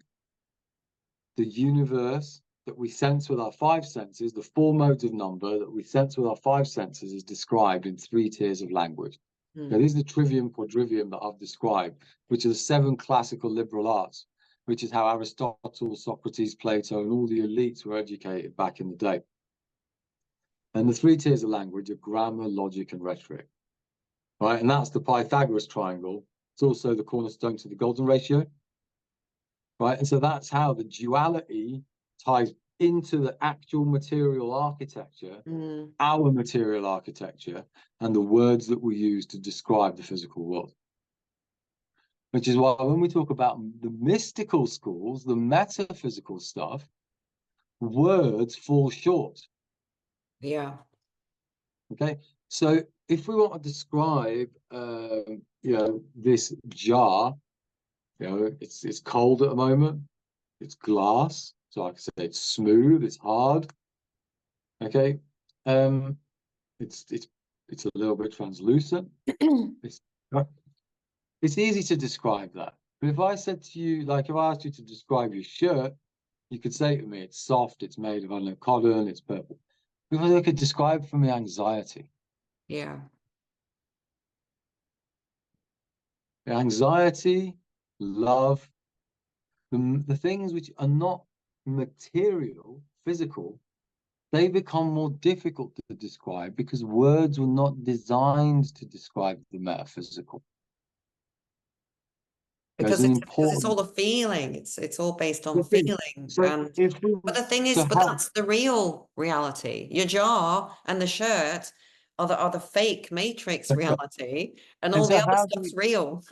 the universe that we sense with our five senses. The four modes of number that we sense with our five senses is described in 3 tiers of language. Now, this is the trivium, quadrivium that I've described, which are the 7 classical liberal arts, which is how Aristotle, Socrates, Plato, and all the elites were educated back in the day. And the 3 tiers of language are grammar, logic, and rhetoric, right? And that's the Pythagoras triangle. It's also the cornerstone to the golden ratio, right? And so that's how the duality ties into the actual material architecture, our material architecture, and the words that we use to describe the physical world. Which is why when we talk about the mystical schools, the metaphysical stuff, words fall short. Yeah. Okay. So if we want to describe, this jar, it's cold at the moment. It's glass. So I can say it's smooth. It's hard. Okay. It's a little bit translucent. It's easy to describe that. But if I said to you, like if I asked you to describe your shirt, you could say to me, it's soft, it's made of, I don't know, cotton, it's purple. Because I could describe for me anxiety. Yeah. Anxiety, love, the things which are not material, physical, they become more difficult to describe because words were not designed to describe the metaphysical. There's Because an it's all important a feeling. It's all based on feeling. So if we, But the thing is, so but how, that's the real reality. Your jar and the shirt are the fake matrix reality, and and all so the other how do stuff's we, real.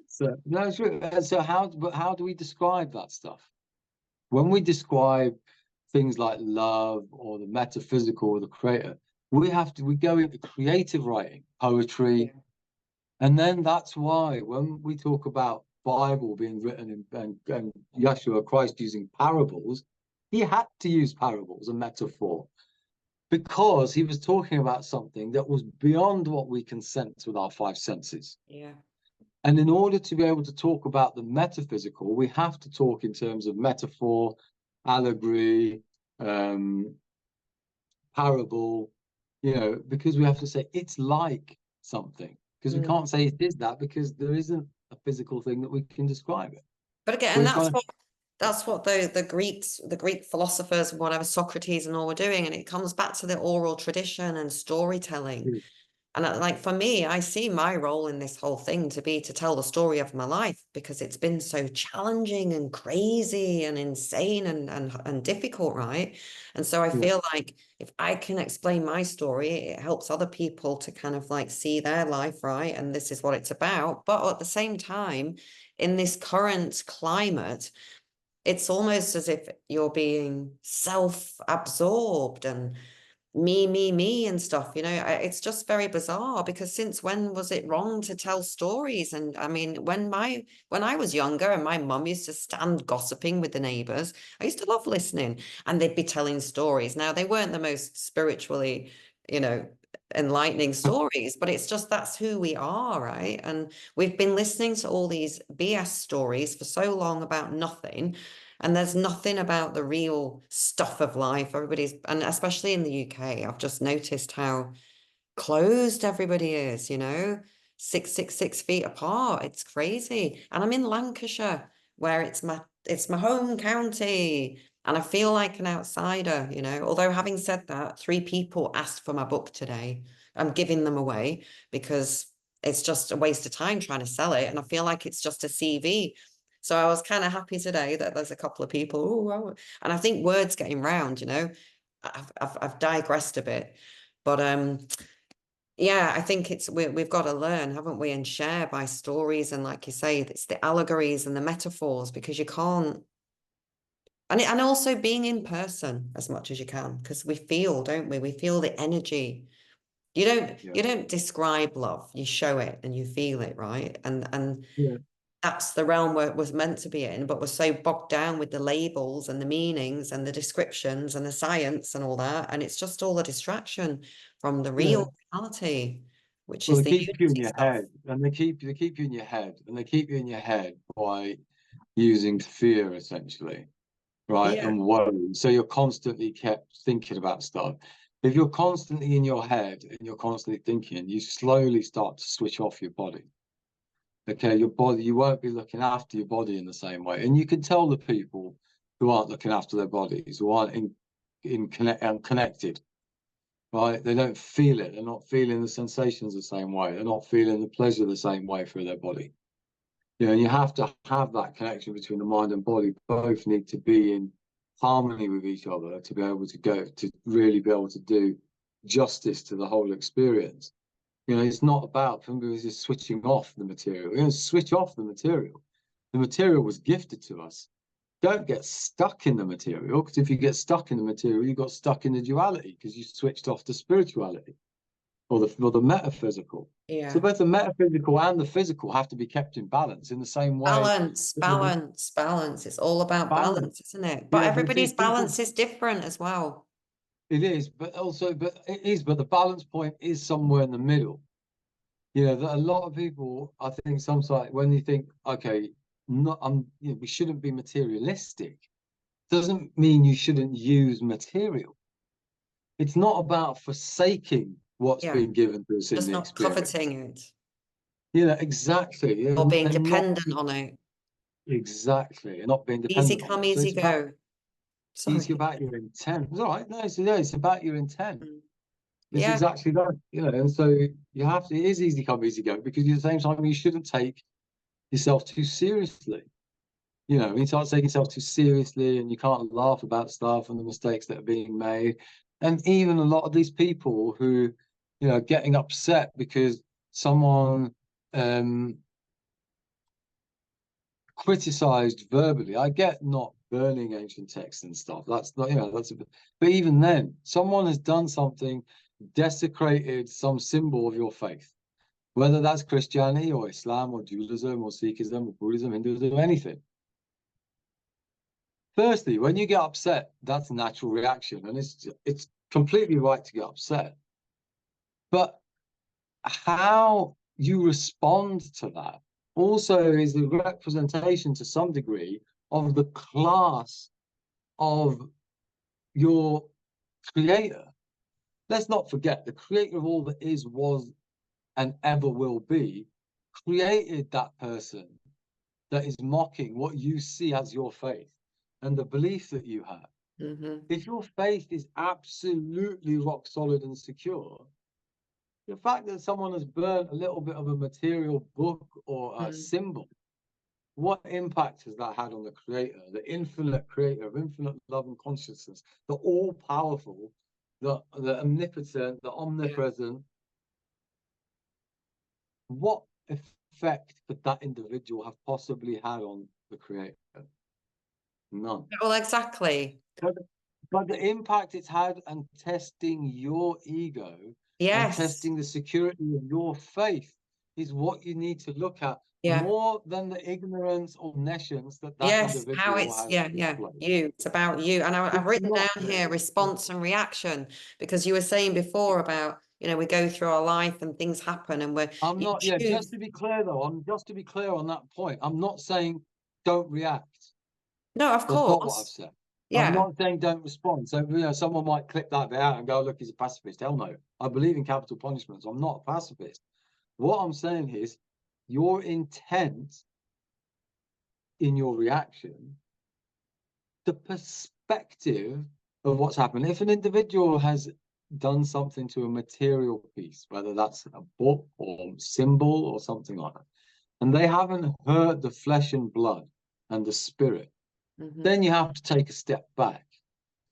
so no, it's true. And so how do we describe that stuff? When we describe things like love or the metaphysical or the creator, we go into creative writing, poetry, and then that's why when we talk about Bible being written and Yeshua Christ using parables, he had to use parables, a metaphor, because he was talking about something that was beyond what we can sense with our five senses. Yeah. And in order to be able to talk about the metaphysical, we have to talk in terms of metaphor, allegory, parable, because we have to say it's like something. Because we can't say it is that because there isn't a physical thing that we can describe it. But again, We've that's got to, what the Greek philosophers, whatever Socrates and all were doing, and it comes back to the oral tradition and storytelling. And like for me, I see my role in this whole thing to be to tell the story of my life because it's been so challenging and crazy and insane and difficult, right? And so I feel like if I can explain my story, it helps other people to kind of like see their life, right? And this is what it's about. But at the same time, in this current climate, it's almost as if you're being self-absorbed and me and stuff, it's just very bizarre because since when was it wrong to tell stories? And I mean, when I was younger and my mum used to stand gossiping with the neighbors, I used to love listening and they'd be telling stories. Now they weren't the most spiritually, enlightening stories, but it's just that's who we are, right? And we've been listening to all these BS stories for so long about nothing. And there's nothing about the real stuff of life. Everybody's, and especially in the UK, I've just noticed how closed everybody is, you know, 6 feet apart. It's crazy. And I'm in Lancashire, where it's my home county. And I feel like an outsider, you know. Although having said that, 3 people asked for my book today. I'm giving them away because it's just a waste of time trying to sell it. And I feel like it's just a CV. So I was kind of happy today that there's a couple of people. Oh, wow. And I think word's getting round, you know. I've digressed a bit. But yeah, I think we've got to learn, haven't we, and share by stories, and like you say, it's the allegories and the metaphors, because you can't, and also being in person as much as you can, because we feel, don't we? We feel the energy. You don't Yeah. you don't describe love, you show it and you feel it, right? And Yeah. that's the realm where it was meant to be in, but we're so bogged down with the labels and the meanings and the descriptions and the science and all that. And it's just all a distraction from the Yeah. real reality, which Well, is they the keep you in unity your stuff. head, and they keep you in your head, and they keep you in your head by using fear essentially, right? Yeah. And worry. So you're constantly kept thinking about stuff. If you're constantly in your head and you're constantly thinking, you slowly start to switch off your body. Okay, your body, you won't be looking after your body in the same way. And you can tell the people who aren't looking after their bodies, who aren't connected, right? They don't feel it. They're not feeling the sensations the same way. They're not feeling the pleasure the same way through their body. You know, and you have to have that connection between the mind and body. Both need to be in harmony with each other to be able to go to really be able to do justice to the whole experience. You know, it's not about somebody just switching off the material. You know, switch off the material. The material was gifted to us. Don't get stuck in the material, because if you get stuck in the material, you got stuck in the duality because you switched off the spirituality or the metaphysical. So Yeah. both the metaphysical and the physical have to be kept in balance in the same way. Balance, balance, balance. It's all about Balance. balance, isn't it? But Yeah, but see, everybody's people, balance is different as well. it is, but it is, but the balance point is somewhere in the middle. You know, that a lot of people, I think, sometimes when you think, okay, not, you know, we shouldn't be materialistic, doesn't mean you shouldn't use material. It's not about forsaking what's Yeah. been given to us in Just the not experience. coveting it You know, exactly, or being and not dependent on it. exactly, and not being Easy dependent on come, it. So easy it's about go. it's Sorry. about your intent. It's all right. No, it's about your intent. Mm. It's Yeah. exactly that. You know, and so you have to. It is easy come, easy go, because at the same time you shouldn't take yourself too seriously. You know, when you start taking yourself too seriously and you can't laugh about stuff and the mistakes that are being made. And even a lot of these people who, you know, getting upset because someone criticized verbally. I get not burning ancient texts and stuff. That's not, you know, but even then, someone has done something, desecrated some symbol of your faith, whether that's Christianity or Islam or Judaism or Sikhism or Buddhism, Hinduism, anything. Firstly, when you get upset, that's a natural reaction, and it's completely right to get upset. But how you respond to that also is the representation to some degree of the class of your creator. Let's not forget the creator of all that is, was, and ever will be created that person that is mocking what you see as your faith and the belief that you have. Mm-hmm. If your faith is absolutely rock solid and secure, the fact that someone has burnt a little bit of a material book or a Mm. symbol, what impact has that had on the creator, the infinite creator of infinite love and consciousness, the all powerful, the omnipotent, the Yeah. omnipresent? What effect could that individual have possibly had on the creator? None. Well, exactly. But, but the impact it's had on testing your ego and Yes. testing the security of your faith is what you need to look at Yeah. more than the ignorance or nescience that that Yes. How individual it's, has yeah, yeah. displayed. You. It's about you. And I've It's written not down here me. response and reaction, because you were saying before about, you know, we go through our life and things happen and I'm you not, yeah, just choose. to be clear though, just to be clear on that point, I'm not saying don't react. No, of That's not what I've course. said. I'm Yeah. not saying don't respond. So, someone might clip that bit out and go, look, he's a pacifist. Hell no. I believe in capital punishments. I'm not a pacifist. What I'm saying is your intent in your reaction, the perspective of what's happened. If an individual has done something to a material piece, whether that's a book or symbol or something like that, and they haven't hurt the flesh and blood and the spirit, then you have to take a step back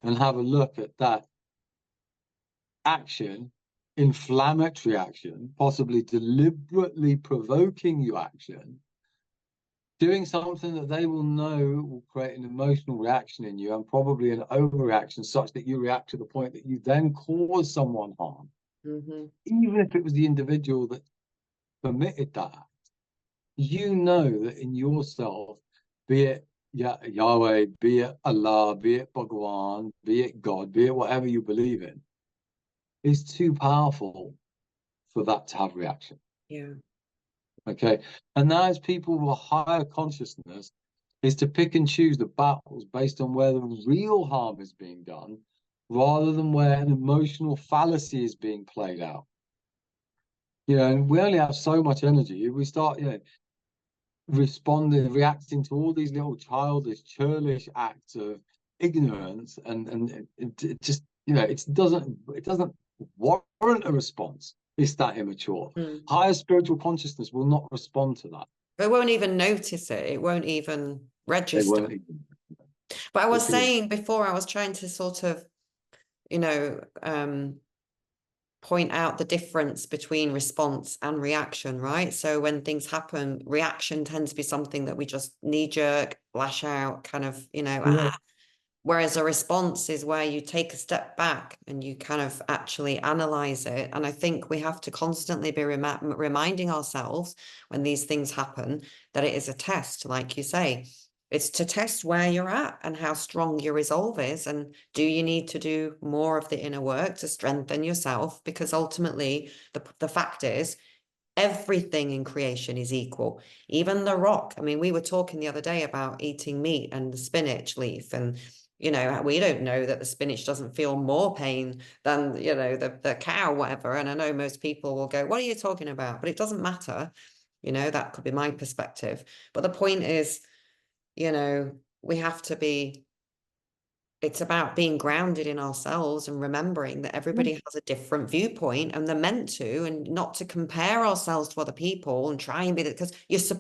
and have a look at that action, inflammatory action, possibly deliberately provoking you action, doing something that they will know will create an emotional reaction in you and probably an overreaction such that you react to the point that you then cause someone harm. Even if it was the individual that permitted that act, you know that in yourself, be it Yahweh, be it Allah, be it Bhagwan, be it God, be it whatever you believe in, is too powerful for that to have reaction. Yeah. Okay. And now as people with a higher consciousness is to pick and choose the battles based on where the real harm is being done rather than where an emotional fallacy is being played out. And we only have so much energy. If we start, responding, reacting to all these little childish, churlish acts of ignorance, and it just, it doesn't warrant a response. It's that immature. Higher spiritual consciousness will not respond to that. They won't even notice it. It won't even They register. won't even. But I was saying before, I was trying to sort of, point out the difference between response and reaction, right? So when things happen, reaction tends to be something that we just knee-jerk, lash out, kind of, whereas a response is where you take a step back and you kind of actually analyze it. And I think we have to constantly be reminding ourselves when these things happen that it is a test, like you say. It's to test where you're at and how strong your resolve is. And do you need to do more of the inner work to strengthen yourself? Because ultimately, the fact is, everything in creation is equal. Even the rock. I mean, we were talking the other day about eating meat and the spinach leaf. And, we don't know that the spinach doesn't feel more pain than, the cow, whatever. And I know most people will go, what are you talking about? But it doesn't matter. That could be my perspective. But the point is, we have to be, it's about being grounded in ourselves and remembering that everybody has a different viewpoint and they're meant to, and not to compare ourselves to other people and try and be that, because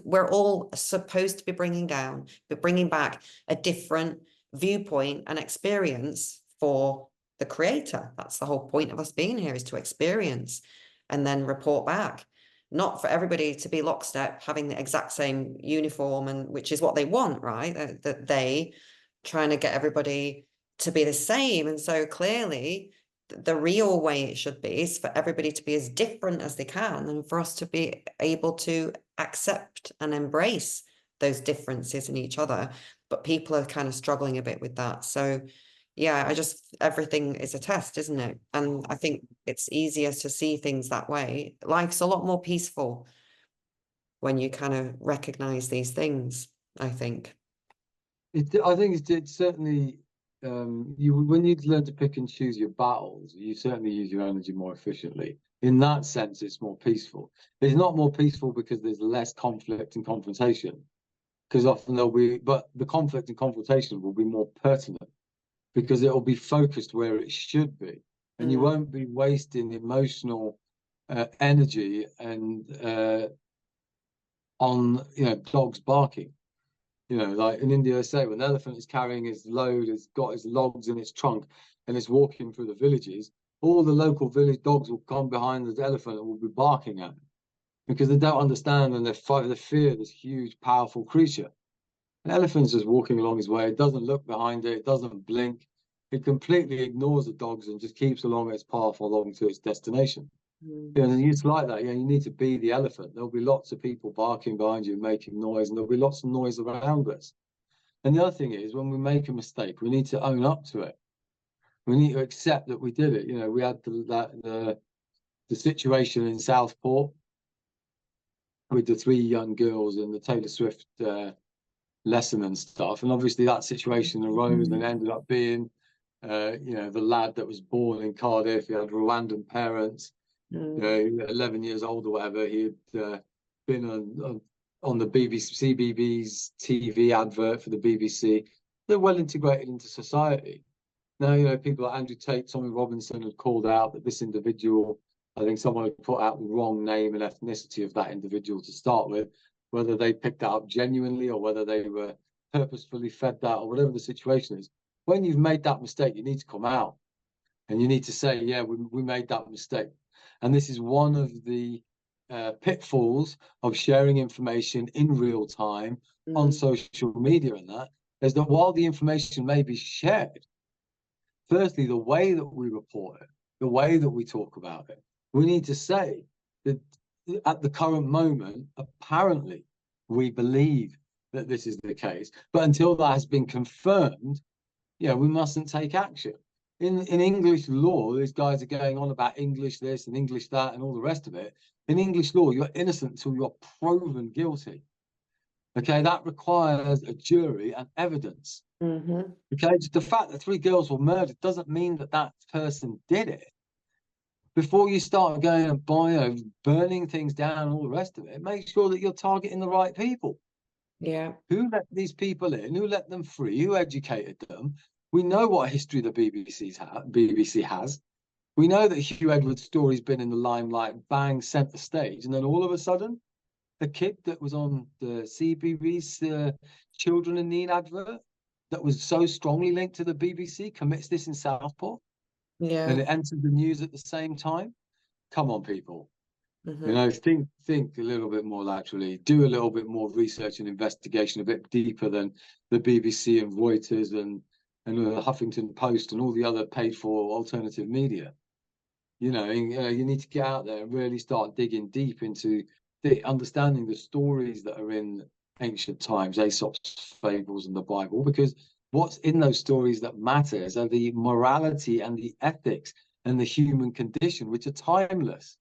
we're all supposed to be bringing back a different viewpoint and experience for the creator. That's the whole point of us being here, is to experience and then report back. Not for everybody to be lockstep, having the exact same uniform, and which is what they want, right? That they trying to get everybody to be the same. And so clearly, the real way it should be is for everybody to be as different as they can, and for us to be able to accept and embrace those differences in each other. But people are kind of struggling a bit with that. So yeah, everything is a test, isn't it? And I think it's easier to see things that way. Life's a lot more peaceful when you kind of recognize these things, I think. I think it's certainly, when you learn to pick and choose your battles, you certainly use your energy more efficiently. In that sense, it's more peaceful. It's not more peaceful because there's less conflict and confrontation, because often but the conflict and confrontation will be more pertinent because it will be focused where it should be, and you won't be wasting emotional energy and on dogs barking. Like in India, they say when the elephant is carrying his load, it's got his logs in its trunk, and it's walking through the villages, all the local village dogs will come behind the elephant and will be barking at him because they don't understand, and they fear this huge, powerful creature. An elephant's just walking along his way. It doesn't look behind it. It doesn't blink. It completely ignores the dogs and just keeps along its path along to its destination. And it's like that. You need to be the elephant. There'll be lots of people barking behind you, making noise, and there'll be lots of noise around us. And the other thing is, when we make a mistake, we need to own up to it. We need to accept that we did it. We had the situation in Southport with the three young girls in the Taylor Swift lesson and stuff. And obviously that situation arose and Mm. ended up being, the lad that was born in Cardiff. He had Rwandan parents, Mm. 11 years old or whatever. He had been on the CBB's TV advert for the BBC. They're well integrated into society. Now, people like Andrew Tate, Tommy Robinson had called out that this individual, I think someone had put out the wrong name and ethnicity of that individual to start with, whether they picked that up genuinely or whether they were purposefully fed that or whatever the situation is. When you've made that mistake, you need to come out and you need to say, yeah, we made that mistake. And this is one of the pitfalls of sharing information in real time on Mm. social media, and that is that while the information may be shared, firstly, the way that we report it, the way that we talk about it, we need to say that at the current moment, apparently, we believe that this is the case. But until that has been confirmed, we mustn't take action. In English law, these guys are going on about English this and English that and all the rest of it. In English law, you're innocent until you're proven guilty. Okay, that requires a jury and evidence. Mm-hmm. Okay, just the fact that 3 girls were murdered doesn't mean that that person did it. Before you start going and burning things down and all the rest of it, make sure that you're targeting the right people. Yeah. Who let these people in? Who let them free? Who educated them? We know what history the BBC has. We know that Hugh Edwards' story's been in the limelight, bang, center stage, and then all of a sudden, a kid that was on the CBB's Children in Need advert that was so strongly linked to the BBC commits this in Southport, and Yeah. it enters the news at the same time. Come on, people. Mm-hmm. Think a little bit more laterally, do a little bit more research and investigation, a bit deeper than the BBC and Reuters and the Huffington Post and all the other paid for alternative media. You need to get out there and really start digging deep into understanding the stories that are in ancient times, Aesop's fables and the Bible, because what's in those stories that matters are the morality and the ethics and the human condition, which are timeless.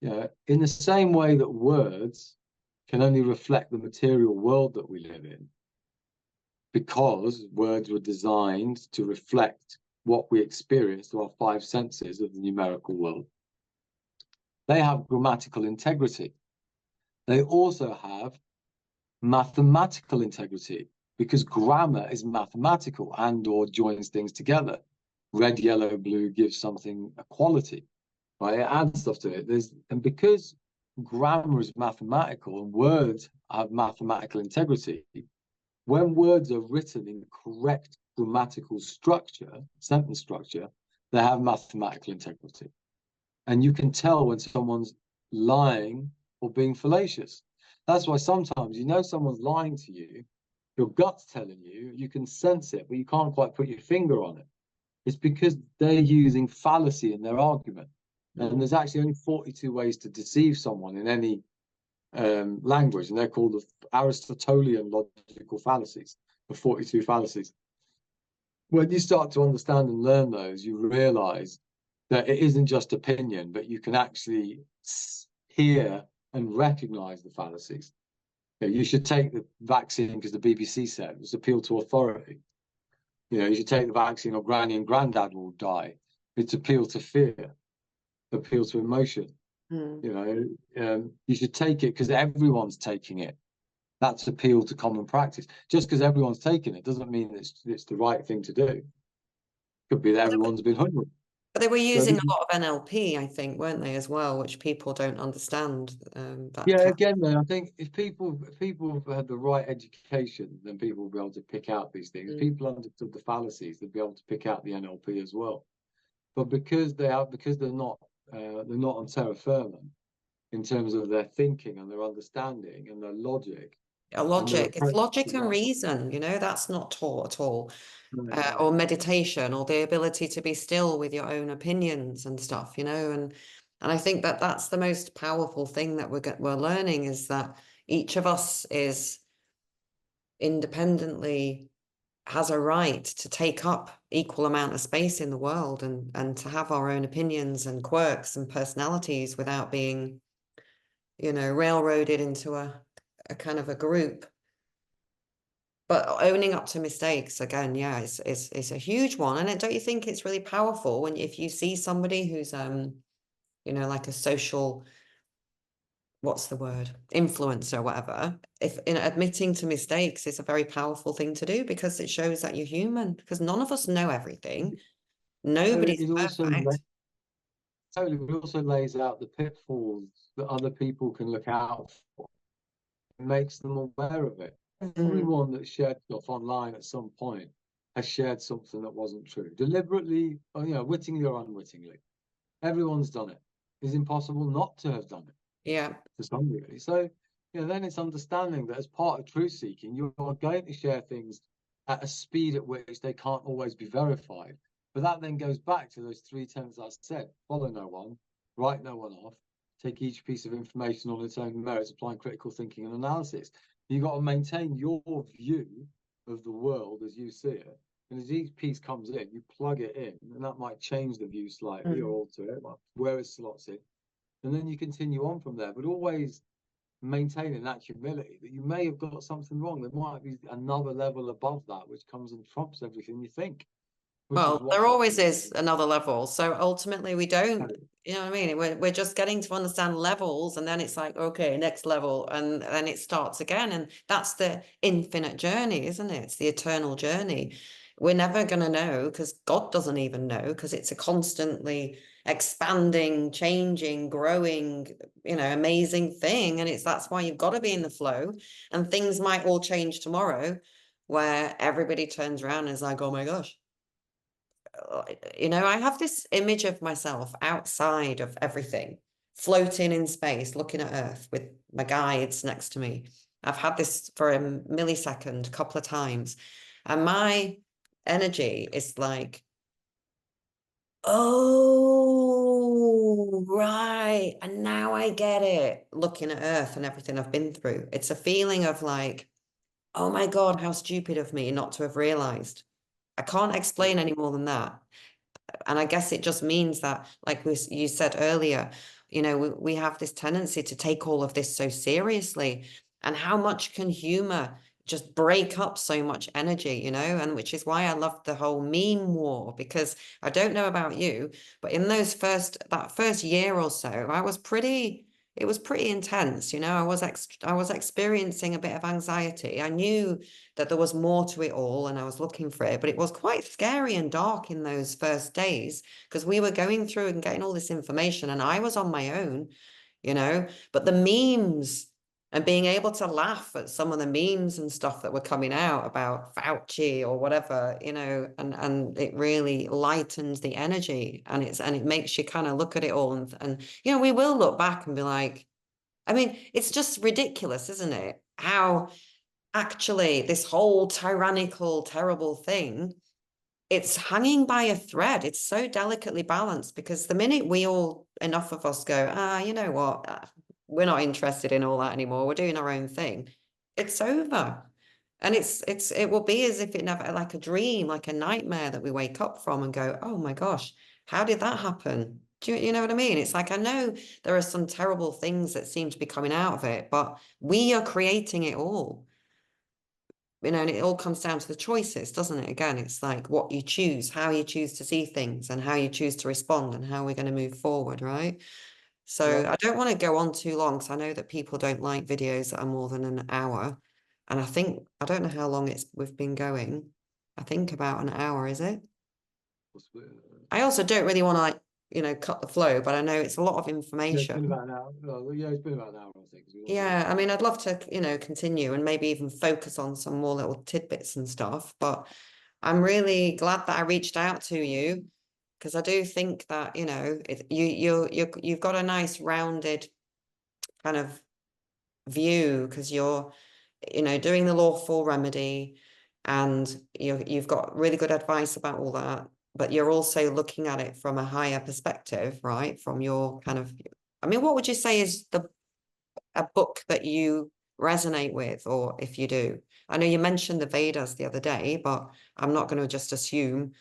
In the same way that words can only reflect the material world that we live in, because words were designed to reflect what we experience through our 5 senses of the numerical world. They have grammatical integrity. They also have mathematical integrity, because grammar is mathematical and/or joins things together. Red, yellow, blue gives something a quality, right? It adds stuff to it. And because grammar is mathematical and words have mathematical integrity, when words are written in correct grammatical structure, sentence structure, they have mathematical integrity. And you can tell when someone's lying or being fallacious. That's why sometimes someone's lying to you, your gut's telling you, you can sense it, but you can't quite put your finger on it. It's because they're using fallacy in their argument. And there's actually only 42 ways to deceive someone in any language, and they're called the Aristotelian logical fallacies, the 42 fallacies. When you start to understand and learn those, you realize that it isn't just opinion, but you can actually hear and recognize the fallacies. You should take the vaccine because the BBC said it was appeal to authority. You should take the vaccine or granny and granddad will die. It's appeal to fear, appeal to emotion. You should take it because everyone's taking it. That's appeal to common practice. Just because everyone's taking it doesn't mean it's the right thing to do. Could be that everyone's been hungry. But they were So using a lot of NLP, I think, weren't they, as well, which people don't understand. again, though, I think if people had the right education, then people will be able to pick out these things. If people understood the fallacies, they'd be able to pick out the NLP as well. But because they're not on terra firma in terms of their thinking and their understanding and their logic. It's logic and reason, that's not taught at all. Or meditation, or the ability to be still with your own opinions and stuff, and I think that that's the most powerful thing that we're learning, is that each of us is independently has a right to take up equal amount of space in the world, and to have our own opinions and quirks and personalities without being railroaded into a kind of a group. But owning up to mistakes again, yeah, it's a huge one. And don't you think it's really powerful when if you see somebody who's you know, like a social, what's the word, influencer or whatever, if in admitting to mistakes is a very powerful thing to do because it shows that you're human, because none of us know everything. So Nobody's it also perfect. totally, it also lays out the pitfalls that other people can look out for, and makes them aware of it. Mm. Everyone that shared stuff online at some point has shared something that wasn't true, deliberately, or wittingly or unwittingly. Everyone's done it. It's impossible not to have done it Yeah. to some degree. So, then it's understanding that as part of truth seeking, you're going to share things at a speed at which they can't always be verified. But that then goes back to those three tenets I said: follow no one, write no one off, take each piece of information on its own merits, applying critical thinking and analysis. You've got to maintain your view of the world as you see it. And as each piece comes in, you plug it in, and that might change the view slightly or Mm. alter it, where it slots in. And then you continue on from there, but always maintaining that humility that you may have got something wrong. There might be another level above that, which comes and trumps everything you think, which is Well, what there always happens. is another level. So ultimately, we don't, you know what I mean? We're just getting to understand levels, and then it's like, okay, next level, and then it starts again. And that's the infinite journey, isn't it? It's the eternal journey. We're never going to know because God doesn't even know because it's a constantly expanding, changing, growing, you know, amazing thing. And that's why you've got to be in the flow. And things might all change tomorrow where everybody turns around and is like, oh my gosh, you know, I have this image of myself outside of everything, floating in space, looking at Earth with my guides next to me. I've had this for a millisecond a couple of times, and my energy is like, oh, right. And now I get it, looking at Earth and everything I've been through. It's a feeling of like, oh my God, how stupid of me not to have realized. I can't Yeah. explain any more than that. And I guess it just means that, like you said earlier, you know, we have this tendency to take all of this so seriously. And how much can humor just break up so much energy, you know? And which is why I love the whole meme war, because I don't know about you, but in that first year or so, it was pretty intense, you know. I was experiencing a bit of anxiety. I knew that there was more to it all and I was looking for it, but it was quite scary and dark in those first days because we were going through and getting all this information and I was on my own, you know. But the memes and being able to laugh at some of the memes and stuff that were coming out about Fauci or whatever, you know, and it really lightens the energy and it makes you kind of look at it all and you know, we will look back and be like, I mean, it's just ridiculous, isn't it? How actually this whole tyrannical, terrible thing, it's hanging by a thread. It's so delicately balanced because the minute enough of us go, you know what, we're not interested in all that anymore. We're doing our own thing. It's over. And it will be as if it never, like a dream, like a nightmare that we wake up from and go, oh my gosh, how did that happen? You know what I mean? It's like, I know there are some terrible things that seem to be coming out of it, but we are creating it all, you know, and it all comes down to the choices, doesn't it? Again, it's like what you choose, how you choose to see things and how you choose to respond and how we're going to move forward, right? So Yeah. I don't want to go on too long because I know that people don't like videos that are more than an hour. And I don't know how long we've been going. I think about an hour, is it? I also don't really want to like, you know, cut the flow, but I know it's a lot of Yeah, it's been information. about an hour. Well, yeah, it's been about an hour, I think, 'cause we always Yeah, go I on. mean, I'd love to, you know, continue and maybe even focus on some more little tidbits and stuff, but I'm really glad that I reached out to you because I do think that, you know, you've got a nice rounded kind of view because you're, you know, doing the lawful remedy and you've got really good advice about all that, but you're also looking at it from a higher perspective, right? From your kind of, I mean, what would you say is a book that you resonate with, or if you do? I know you mentioned the Vedas the other day, but I'm not going to just assume,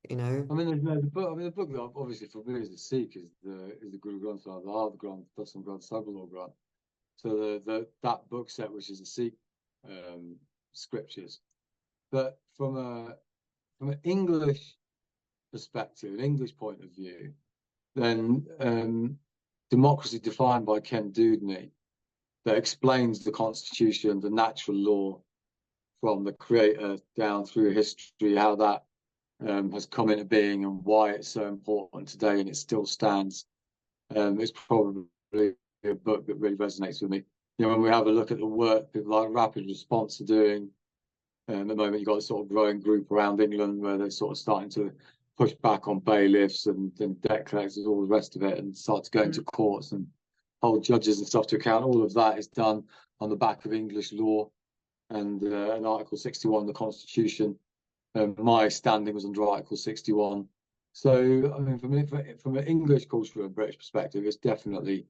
you know. I mean, there's no the book. I mean, the book that I'm obviously familiar as a Sikh is the Guru Granth Sahib, the Hard Granth, Dasam Granth, Sabalor Granth. So that book set, which is a Sikh um, scriptures. But from an English perspective, an English point of view, then democracy defined by Ken Dewdney, that explains the Constitution, the natural law from the creator down through history, how that has come into being and why it's so important today and it still stands. It's probably a book that really resonates with me. You know, when we have a look at the work people like Rapid Response are doing, at the moment you've got a sort of growing group around England where they're sort of starting to push back on bailiffs and debt collectors, all the rest of it, and start to go into courts and hold judges and stuff to account. All of that is done on the back of English law and Article 61 of the Constitution. My standing was under Article 61. So, I mean, from an English cultural and British perspective, it's definitely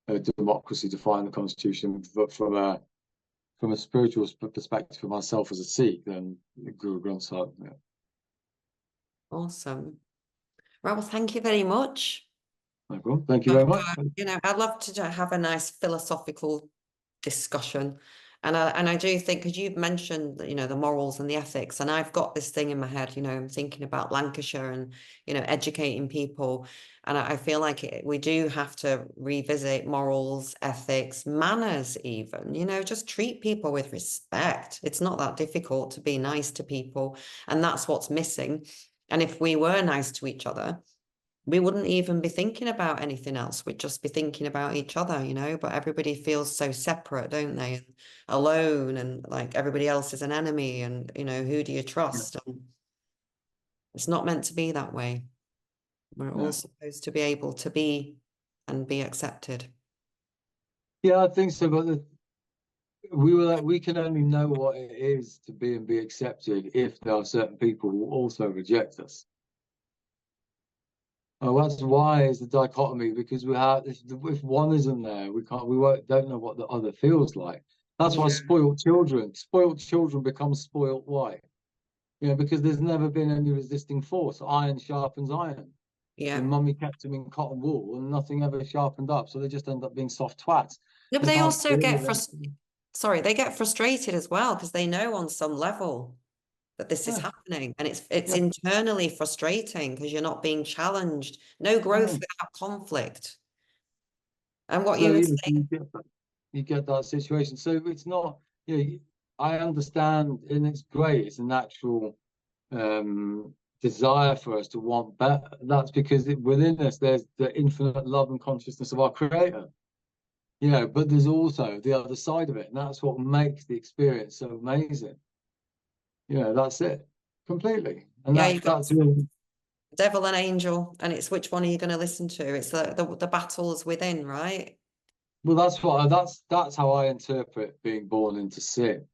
a democracy defying the Constitution. But from a spiritual perspective for myself as a Sikh, then Guru Granth Sahib. Yeah. Awesome. Right, well, thank you very much. No problem. Thank you very much. You know, I'd love to have a nice philosophical discussion. And I do think, because you've mentioned, you know, the morals and the ethics, and I've got this thing in my head, you know, I'm thinking about Lancashire and, you know, educating people. And I feel like we do have to revisit morals, ethics, manners even, you know, just treat people with respect. It's not that difficult to be nice to people. And that's what's missing. And if we were nice to each other, we wouldn't even be thinking about anything else. We'd just be thinking about each other, you know, but everybody feels so separate, don't they? And alone, and like everybody else is an enemy, and, you know, who do you trust? And it's not meant to be that way. We're all supposed to be able to be and be accepted. Yeah, I think so. But we can only know what it is to be and be accepted if there are certain people who also reject us. Oh, that's why it's the dichotomy, because we have, if one isn't there, don't know what the other feels like. That's why spoiled children become spoiled white. You know, because there's never been any resisting force. Iron sharpens iron. Yeah. And mummy kept them in cotton wool and nothing ever sharpened up. So they just end up being soft twats. No, but they also get frustrated as well, because they know on some level that this is happening, and it's internally frustrating because you're not being challenged. No growth without conflict. And what you were saying, you get that situation. So it's not, you know, I understand, and it's great. It's a natural desire for us to want better. That's because within us there's the infinite love and consciousness of our Creator. You know, but there's also the other side of it, and that's what makes the experience so amazing. You know, that's it completely. And you've got that's really, devil and angel, and it's which one are you going to listen to? It's the battles within, right? well, that's how I interpret being born into sin.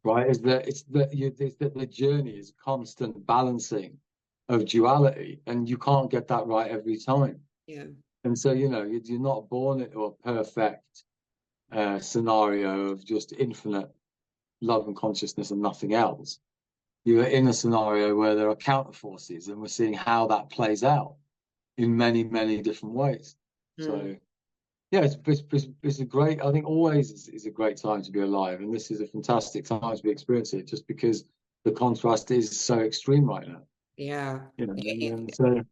Right? Is that the journey is a constant balancing of duality, and you can't get that right every time. Yeah. And so, you know, you're not born into a perfect scenario of just infinite love and consciousness and nothing else. You're in a scenario where there are counter forces, and we're seeing how that plays out in many, many different ways. So, yeah, it's a great, I think always is a great time to be alive. And this is a fantastic time to be experiencing it, just because the contrast is so extreme right now. Yeah. You know, and so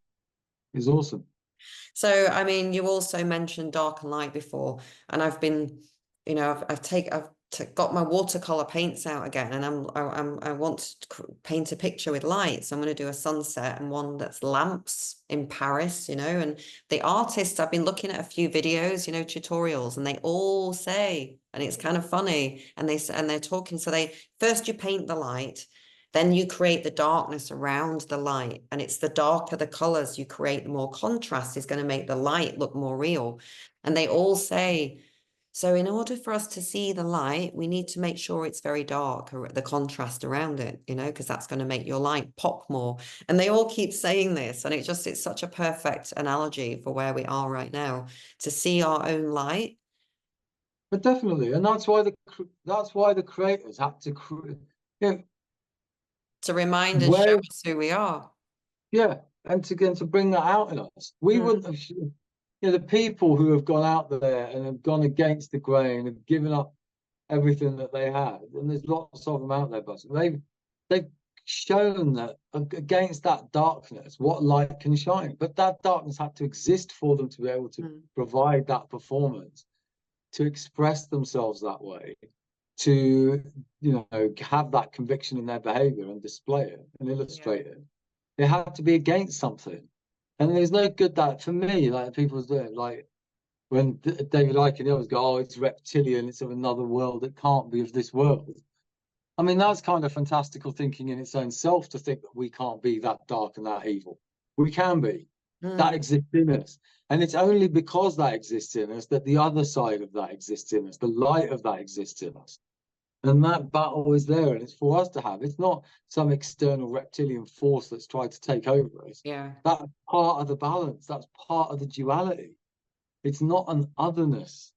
it's awesome. So, I mean, you also mentioned dark and light before, and I've been, you know, I've got my watercolor paints out again, and I want to paint a picture with light. So I'm going to do a sunset and one that's lamps in Paris, you know, and the artists, I've been looking at a few videos, you know, tutorials, and they all say, and it's kind of funny, and they're talking. So first you paint the light, then you create the darkness around the light, and it's the darker the colors you create, the more contrast is going to make the light look more real. And they all say, so in order for us to see the light, we need to make sure it's very dark, or the contrast around it, you know, because that's going to make your light pop more. And they all keep saying this, and it's such a perfect analogy for where we are right now, to see our own light. But definitely, and that's why the creators had to create, you know, to remind and show us who we are. Yeah, and to bring that out in us. We wouldn't have, you know, the people who have gone out there and have gone against the grain, have given up everything that they had, and there's lots of them out there, but they've shown that against that darkness, what light can shine. But that darkness had to exist for them to be able to provide that performance, to express themselves that way, to have that conviction in their behavior and display it and illustrate it. It had to be against something. And there's no good that, for me, like people do it, like when David Icke and others go, oh, it's reptilian, it's of another world, it can't be of this world. I mean, that's kind of fantastical thinking in its own self, to think that we can't be that dark and that evil. We can be. That exists in us. And it's only because that exists in us that the other side of that exists in us, the light of that exists in us. And that battle is there, and it's for us to have. It's not some external reptilian force that's tried to take over us. Yeah. That's part of the balance. That's part of the duality. It's not an otherness.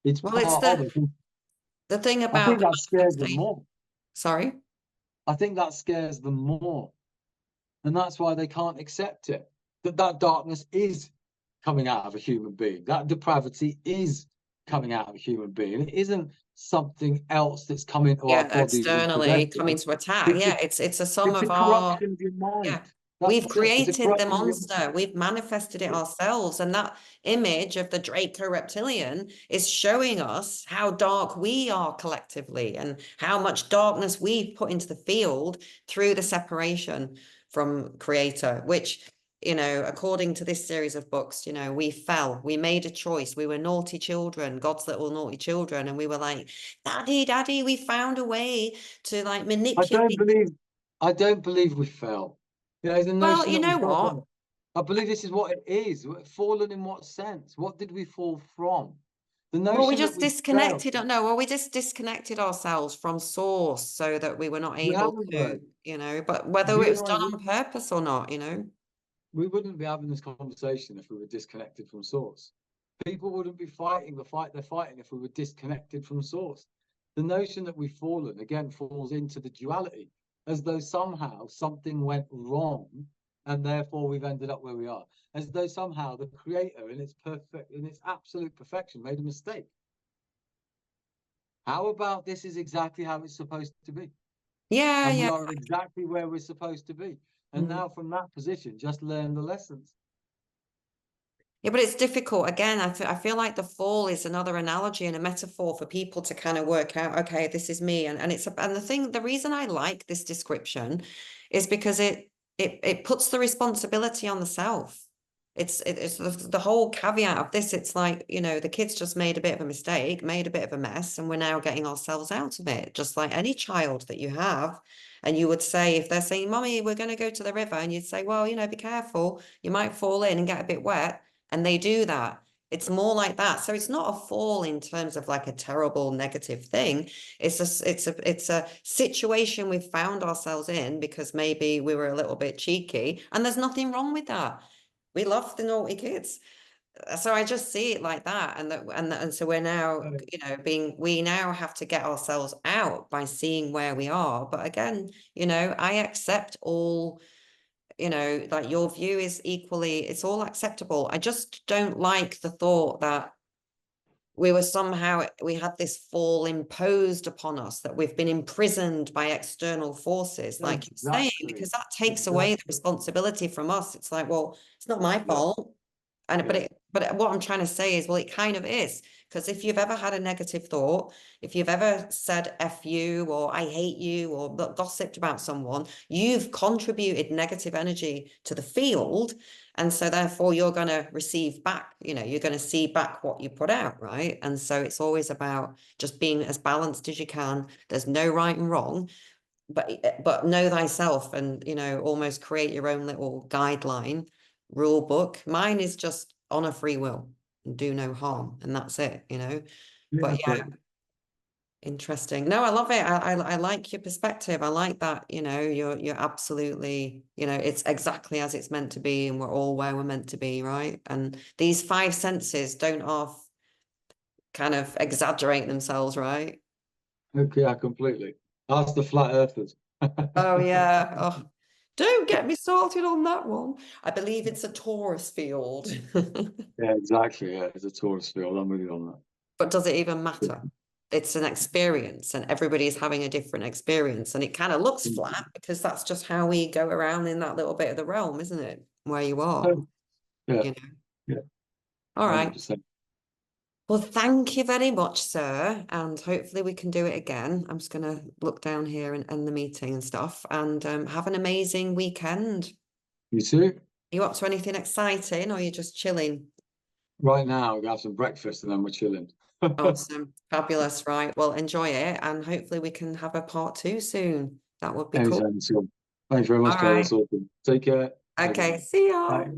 It's Well, part it's of it. the thing I about think the that scares them manifestation. more. Sorry? I think that scares them more. And that's why they can't accept it. That darkness is coming out of a human being. That depravity is coming out of a human being. It isn't something else that's come into our bodies and Externally possessed coming us. to attack. It's a, Yeah, it's a sum it's a of our, corruption of your yeah. mind. We've That's it. It's a created the corruption of your monster. We've manifested it ourselves. And that image of the Draco reptilian is showing us how dark we are collectively and how much darkness we've put into the field through the separation from creator, which, according to this series of books, we fell, we made a choice. We were naughty children, God's little naughty children. And we were like, daddy, we found a way to like manipulate. I don't believe we fell. The Well, notion you that know we've got what? them. I believe this is what it is. Fallen in what sense? What did we fall from? The Well, we notion that just we fell. disconnected. No, well, we just disconnected ourselves from source so that we were not We able haven't, to, though. but whether it You was and I done would on purpose or not, we wouldn't be having this conversation if we were disconnected from source. People wouldn't be fighting the fight they're fighting if we were disconnected from source. The notion that we've fallen again falls into the duality, as though somehow something went wrong and therefore we've ended up where we are, as though somehow the creator in its absolute perfection made a mistake. How about this is exactly how it's supposed to be? Yeah, And we yeah. are exactly where we're supposed to be. And Mhm. now from that position, just learn the lessons. Yeah, but it's difficult. Again, I feel like the fall is another analogy and a metaphor for people to kind of work out, okay, this is me. And the reason I like this description is because it puts the responsibility on the self. It's the whole caveat of this. It's like, the kids just made a bit of a mistake, made a bit of a mess, and we're now getting ourselves out of it, just like any child that you have. And you would say, if they're saying, Mommy, we're going to go to the river, and you'd say, well, be careful, you might fall in and get a bit wet. And they do that. It's more like that. So it's not a fall in terms of like a terrible negative thing. It's a situation we've found ourselves in because maybe we were a little bit cheeky, and there's nothing wrong with that. We love the naughty kids. So I just see it like that. And so we're now, we now have to get ourselves out by seeing where we are. But again, I accept all, like your view is equally, it's all acceptable. I just don't like the thought that we had this fall imposed upon us, that we've been imprisoned by external forces, like you're saying, Exactly. because that takes away the Exactly. responsibility from us. It's like, well, it's not my Yeah. fault. And Yeah. but what I'm trying to say is, well, it kind of is. Because if you've ever had a negative thought, if you've ever said F you or I hate you or gossiped about someone, you've contributed negative energy to the field. And so therefore you're going to receive back, you're going to see back what you put out, right? And so it's always about just being as balanced as you can. There's no right and wrong, but know thyself and, almost create your own little guideline rule book. Mine is just honor free will and do no harm, and that's it, Yeah, but yeah, totally. interesting. No, I love it. I like your perspective. I like that, you're absolutely, it's exactly as it's meant to be, and we're all where we're meant to be, right? And these five senses don't half kind of exaggerate themselves, right? Okay, yeah, completely. That's the flat earthers. Oh yeah. Oh, don't get me started on that one. I believe it's a Taurus field. Yeah, exactly. Yeah, it's a Taurus field. I'm with you on that. But does it even matter? it's an experience, and everybody's having a different experience, and it kind of looks flat because that's just how we go around in that little bit of the realm, isn't it? Where you are, Yeah, you know. yeah, All right. 100%. Well, thank you very much, sir. And hopefully we can do it again. I'm just going to look down here and end the meeting and stuff. And have an amazing weekend. You too. Are you up to anything exciting, or are you just chilling? Right now, we have some breakfast and then we're chilling. Awesome. Fabulous. Right. Well, enjoy it. And hopefully we can have a part 2 soon. That would be cool. Anytime soon. Thanks very All much, Kay. right. That's awesome. Take care. Bye. Okay. See ya. Bye.